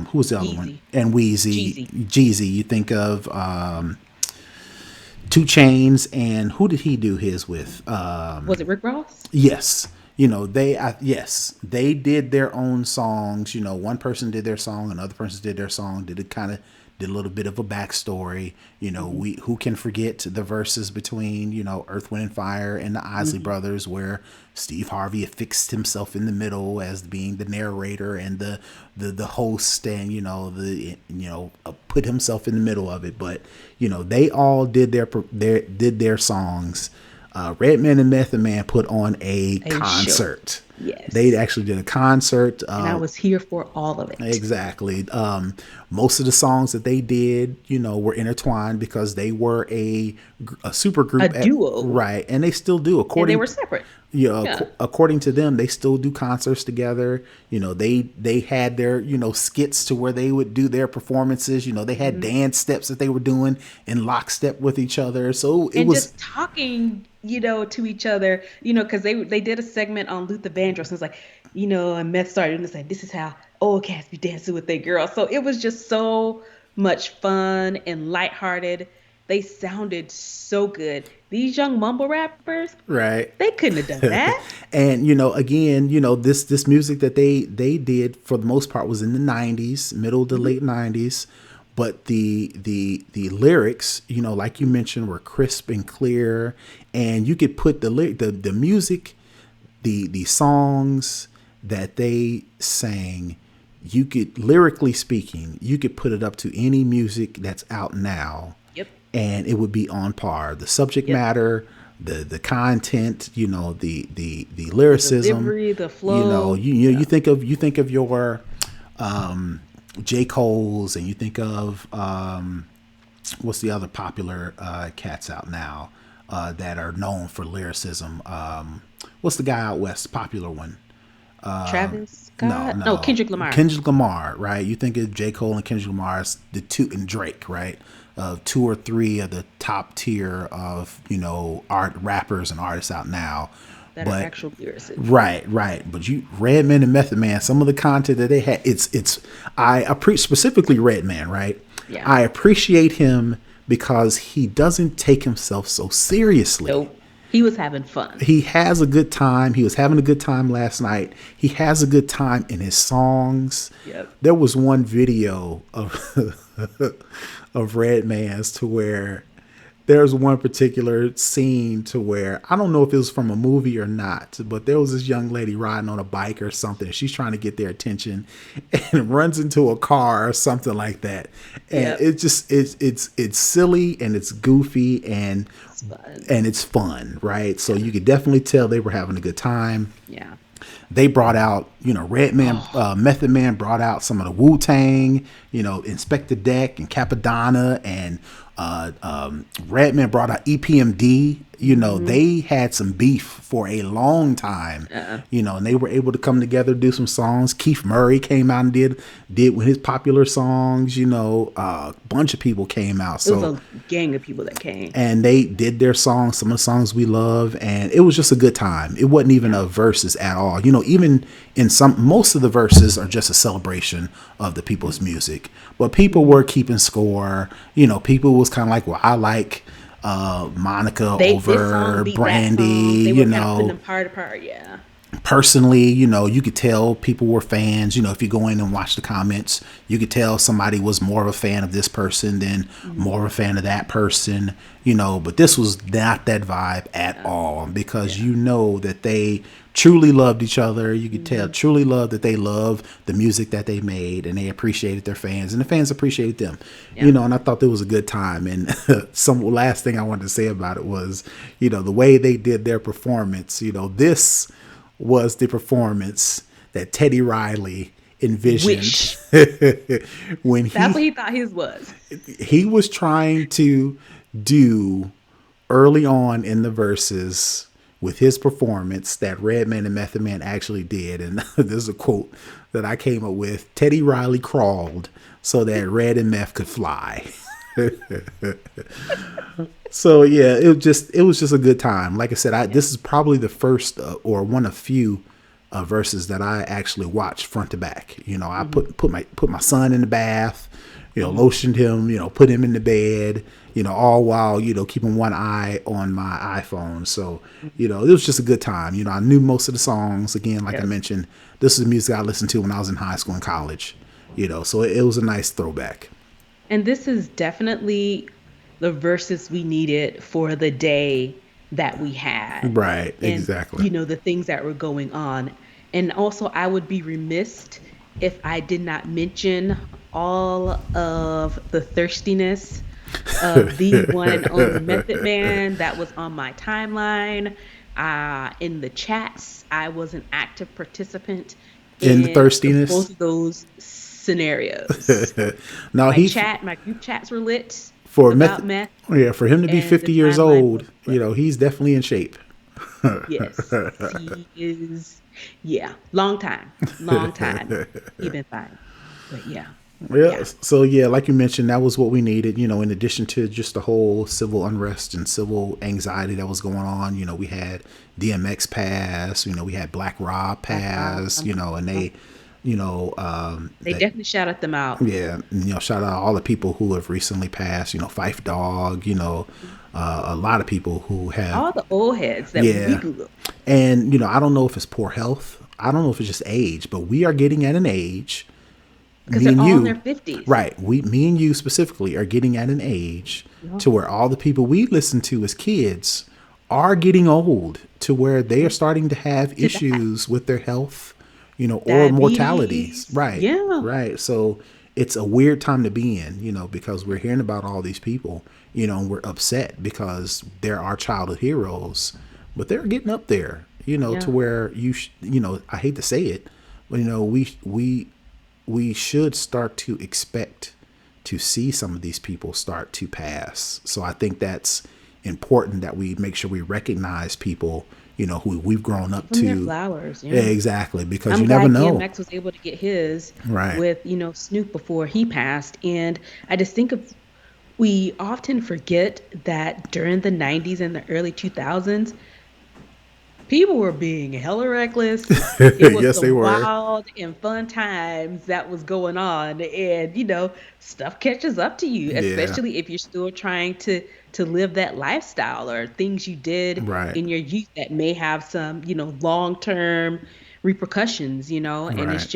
S1: who was the other one?
S2: Easy.
S1: And
S2: Jeezy.
S1: Jeezy. You think of Two Chains, and who did he do his with?
S2: Was it Rick Ross?
S1: Yes. They did their own songs. One person did their song, another person did their song, did a little bit of a backstory. Who can forget the verses between, Earth, Wind and Fire and the Isley Brothers, where Steve Harvey affixed himself in the middle as being the narrator and the host, and put himself in the middle of it. But they all did their songs. Redman and Method Man put on a concert.
S2: Show. Yes.
S1: They actually did a concert.
S2: And I was here for all of it.
S1: Exactly. Most of the songs that they did, were intertwined because they were a super group.
S2: A duo.
S1: Right. And they still do.
S2: And they were separate.
S1: According to them, they still do concerts together. They had their, skits to where they would do their performances. They had dance steps that they were doing in lockstep with each other. So it was
S2: just talking, to each other, because they did a segment on Luther Vandross. And it's like, and Meth started and it's like, this is how old cats be dancing with their girls. So it was just so much fun and lighthearted. They sounded so good. These young mumble rappers,
S1: right?
S2: They couldn't have done that.
S1: And again, this music that they did for the most part was in the 90s, middle to late 90s. But the lyrics, like you mentioned, were crisp and clear, and you could put the music the songs that they sang, you could, lyrically speaking, you could put it up to any music that's out now,
S2: Yep.
S1: and it would be on par. The subject
S2: Yep.
S1: matter, the content, the
S2: The
S1: lyricism.
S2: delivery, the
S1: You know,
S2: flow.
S1: you
S2: Yeah.
S1: think of your J. Cole's, and you think of what's the other popular cats out now that are known for lyricism? What's the guy out west? Popular one.
S2: Travis
S1: No,
S2: Scott. No,
S1: no.
S2: Kendrick Lamar.
S1: Kendrick Lamar, right? You think of J. Cole and Kendrick Lamar as the two, and Drake, right? Two or three of the top tier of, art rappers and artists out now.
S2: That are
S1: But
S2: actual lyricists.
S1: right. But you, Redman and Method Man, some of the content that they had, I appreciate, specifically Redman, right?
S2: Yeah.
S1: I appreciate him because he doesn't take himself so seriously.
S2: Nope. He was having fun.
S1: He has a good time. He was having a good time last night. He has a good time in his songs.
S2: Yep.
S1: There was one video of of Redman's to where there's one particular scene to where I don't know if it was from a movie or not, but there was this young lady riding on a bike or something. She's trying to get their attention and runs into a car or something like that. And
S2: Yep.
S1: it's silly and it's goofy and
S2: It's fun.
S1: it's fun, right? So you could definitely tell they were having a good time.
S2: Yeah.
S1: They brought out, Redman, Method Man brought out some of the Wu Tang, Inspector Deck and Capadonna, and Redman brought out EPMD. They had some beef for a long time, and they were able to come together, do some songs. Keith Murray came out and did with his popular songs. A bunch of people came out.
S2: It was
S1: So
S2: a gang of people that came.
S1: and they did their songs, some of the songs we love, and it was just a good time. It wasn't even a verses at all. Even in most of the verses are just a celebration of the people's music, but people were keeping score. People was kind of like, well, I like Monica
S2: This
S1: over
S2: song beat that song.
S1: Brandy,
S2: They were kind of putting them part apart. Yeah.
S1: personally, you could tell people were fans. If you go in and watch the comments, you could tell somebody was more of a fan of this person than more of a fan of that person, but this was not that vibe at all, because that they truly loved each other. You could tell truly loved that they love the music that they made, and they appreciated their fans, and the fans appreciated them.
S2: Yeah.
S1: And I thought it was a good time. And some last thing I wanted to say about it was, the way they did their performance. This was the performance that Teddy Riley envisioned
S2: Wish.
S1: when
S2: That's what he thought his was.
S1: he was trying to do early on in the verses with his performance that Redman and Method Man actually did. And this is a quote that I came up with: Teddy Riley crawled so that Red and Meth could fly. So yeah, it was just a good time. Like I said, this is probably the first or one of few verses that I actually watched front to back. I put my son in the bath, lotioned him, put him in the bed, all while keeping one eye on my iPhone. So it was just a good time. I knew most of the songs. Again, like I mentioned, this is music I listened to when I was in high school and college. So it was a nice throwback.
S2: And this is definitely the verses we needed for the day that we had.
S1: Right,
S2: And,
S1: exactly.
S2: the things that were going on. And also, I would be remiss if I did not mention all of the thirstiness of the one and only Method Man that was on my timeline. In the chats, I was an active participant
S1: In the thirstiness?
S2: both of those scenarios.
S1: No,
S2: My group chats were lit
S1: for
S2: about
S1: meth.
S2: meth.
S1: Yeah, for him to be
S2: And
S1: 50
S2: the
S1: years
S2: timeline
S1: old,
S2: was lit.
S1: he's definitely in shape.
S2: Yes, he is. Yeah, long time. He been fine, but yeah.
S1: Yeah. So yeah, like you mentioned, that was what we needed. In addition to just the whole civil unrest and civil anxiety that was going on, we had DMX pass. We had Black Rob pass. And they,
S2: They definitely shouted them out.
S1: yeah, shout out all the people who have recently passed. Fife Dog. A lot of people who have
S2: All the old heads that
S1: Yeah.
S2: we grew up.
S1: And, I don't know if it's poor health. I don't know if it's just age, but we are getting at an age.
S2: Because
S1: me
S2: they're
S1: and
S2: all
S1: you,
S2: in their 50s.
S1: right. Me and you specifically are getting at an age to where all the people we listened to as kids are getting old to where they are
S2: Mhm.
S1: starting to have
S2: To die.
S1: issues with their health, or mortalities.
S2: Diabetes.
S1: Right,
S2: Yeah.
S1: right. So it's a weird time to be in, because we're hearing about all these people, and we're upset because they're our childhood heroes, but they're getting up there, to
S2: Yeah.
S1: where I hate to say it, but we should start to expect to see some of these people start to pass. So I think that's important that we make sure we recognize people, who we've grown
S2: Give
S1: up
S2: them their
S1: to.
S2: flowers.
S1: Yeah,
S2: Yeah.
S1: exactly, because
S2: I'm
S1: you never
S2: glad
S1: know.
S2: DMX was able to get his
S1: Right.
S2: with, Snoop before he passed. And I just think of we often forget that during the 90s and the early 2000s, people were being hella reckless. It was
S1: Yes, they
S2: some
S1: were.
S2: wild and fun times that was going on. And, stuff catches up to you,
S1: Yeah.
S2: especially if you're still trying to live that lifestyle or things you did
S1: Right.
S2: in your youth that may have some, long-term repercussions, and
S1: Right.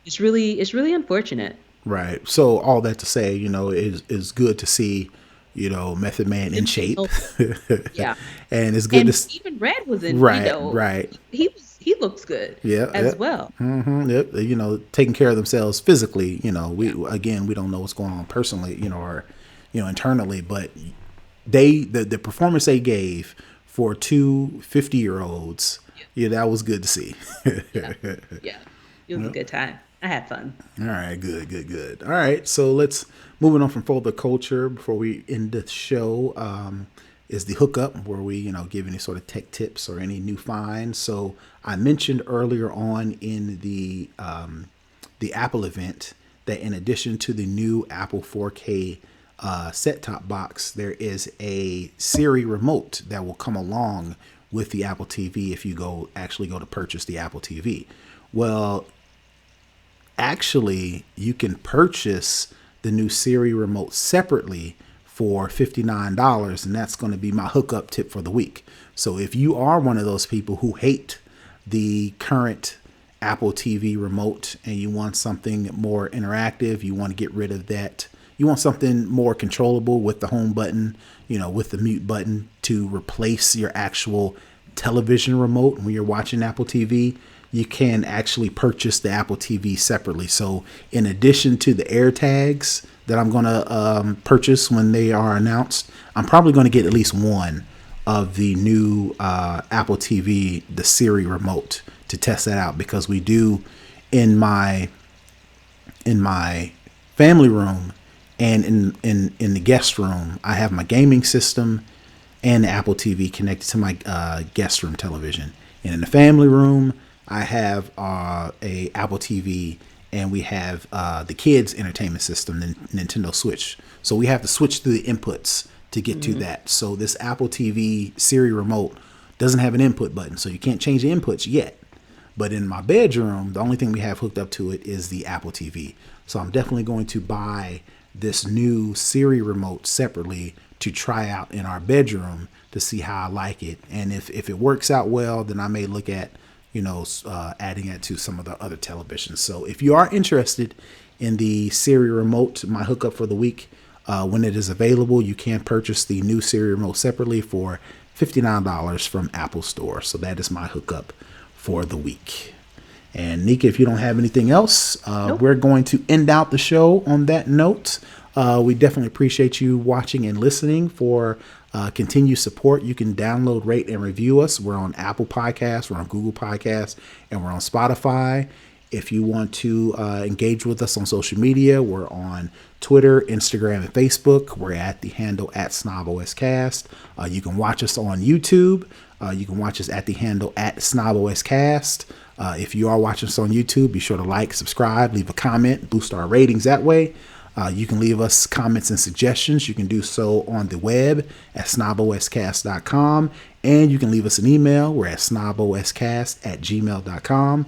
S2: it's really unfortunate.
S1: Right. So all that to say, is good to see, Method Man in
S2: Them stay
S1: shape,
S2: healthy. Yeah.
S1: and it's good to.
S2: And even Red was in,
S1: Right. Right.
S2: he looks good
S1: Yeah.
S2: as
S1: Yep.
S2: well.
S1: Yep. Taking care of themselves physically.
S2: Yeah.
S1: We don't know what's going on personally, or internally, but the performance they gave for 2 50-year-olds,
S2: Yeah.
S1: yeah, that was good to see.
S2: Yeah. Yeah. It was a
S1: Yep.
S2: good time. I had fun.
S1: All right, good, good, good. All right, so let's moving on from further culture before we end the show. Is the hookup where we give any sort of tech tips or any new finds. So I mentioned earlier on in the Apple event that in addition to the new Apple 4K set top box, there is a Siri Remote that will come along with the Apple TV if you go to purchase the Apple TV. Well, actually, you can purchase the new Siri Remote separately for $59, and that's going to be my hookup tip for the week. So if you are one of those people who hate the current Apple TV remote and you want something more interactive, you want to get rid of that, you want something more controllable with the home button, with the mute button to replace your actual television remote when you're watching Apple TV, you can actually purchase the Apple TV separately. So in addition to the AirTags that I'm going to purchase when they are announced, I'm probably going to get at least one of the new Apple TV, the Siri Remote, to test that out, because we do in my family room and in the guest room, I have my gaming system and the Apple TV connected to my guest room television. And in the family room, I have a Apple TV, and we have the kids' entertainment system, the Nintendo Switch. So we have to switch through the inputs to get to
S2: Hmm.
S1: that. So this Apple TV Siri Remote doesn't have an input button, so you can't change the inputs yet. But in my bedroom, the only thing we have hooked up to it is the Apple TV. So I'm definitely going to buy this new Siri Remote separately to try out in our bedroom to see how I like it. And if it works out well, then I may look at, adding it to some of the other televisions. So if you are interested in the Siri Remote, my hookup for the week, when it is available, you can purchase the new Siri Remote separately for $59 from Apple Store. So that is my hookup for the week. And Nica, if you don't have anything else,
S2: Nope.
S1: we're going to end out the show on that note. We definitely appreciate you watching and listening. For continued support, you can download, rate, and review us. We're on Apple Podcasts, we're on Google Podcasts, and we're on Spotify. If you want to engage with us on social media, we're on Twitter, Instagram, and Facebook. We're at the handle at snobOScast. You can watch us on YouTube. You can watch us at the handle at snobOScast. If you are watching us on YouTube, be sure to like, subscribe, leave a comment, boost our ratings that way. You can leave us comments and suggestions. You can do so on the web at snoboscast.com. And you can leave us an email. We're at snoboscast@gmail.com.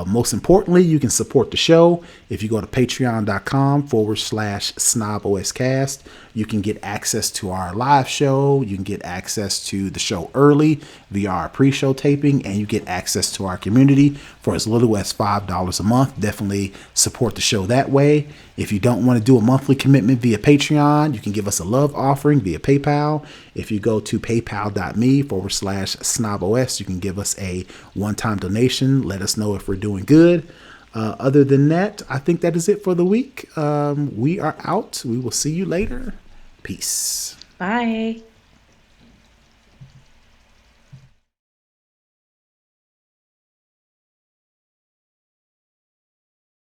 S1: Most importantly, you can support the show if you go to patreon.com/snoboscast. You can get access to our live show. You can get access to the show early via our pre-show taping, and you get access to our community for as little as $5 a month. Definitely support the show that way. If you don't want to do a monthly commitment via Patreon, you can give us a love offering via PayPal. If you go to paypal.me/snobOS, you can give us a one-time donation. Let us know if we're doing good. Other than that, I think that is it for the week. We are out. We will see you later. Peace.
S2: Bye.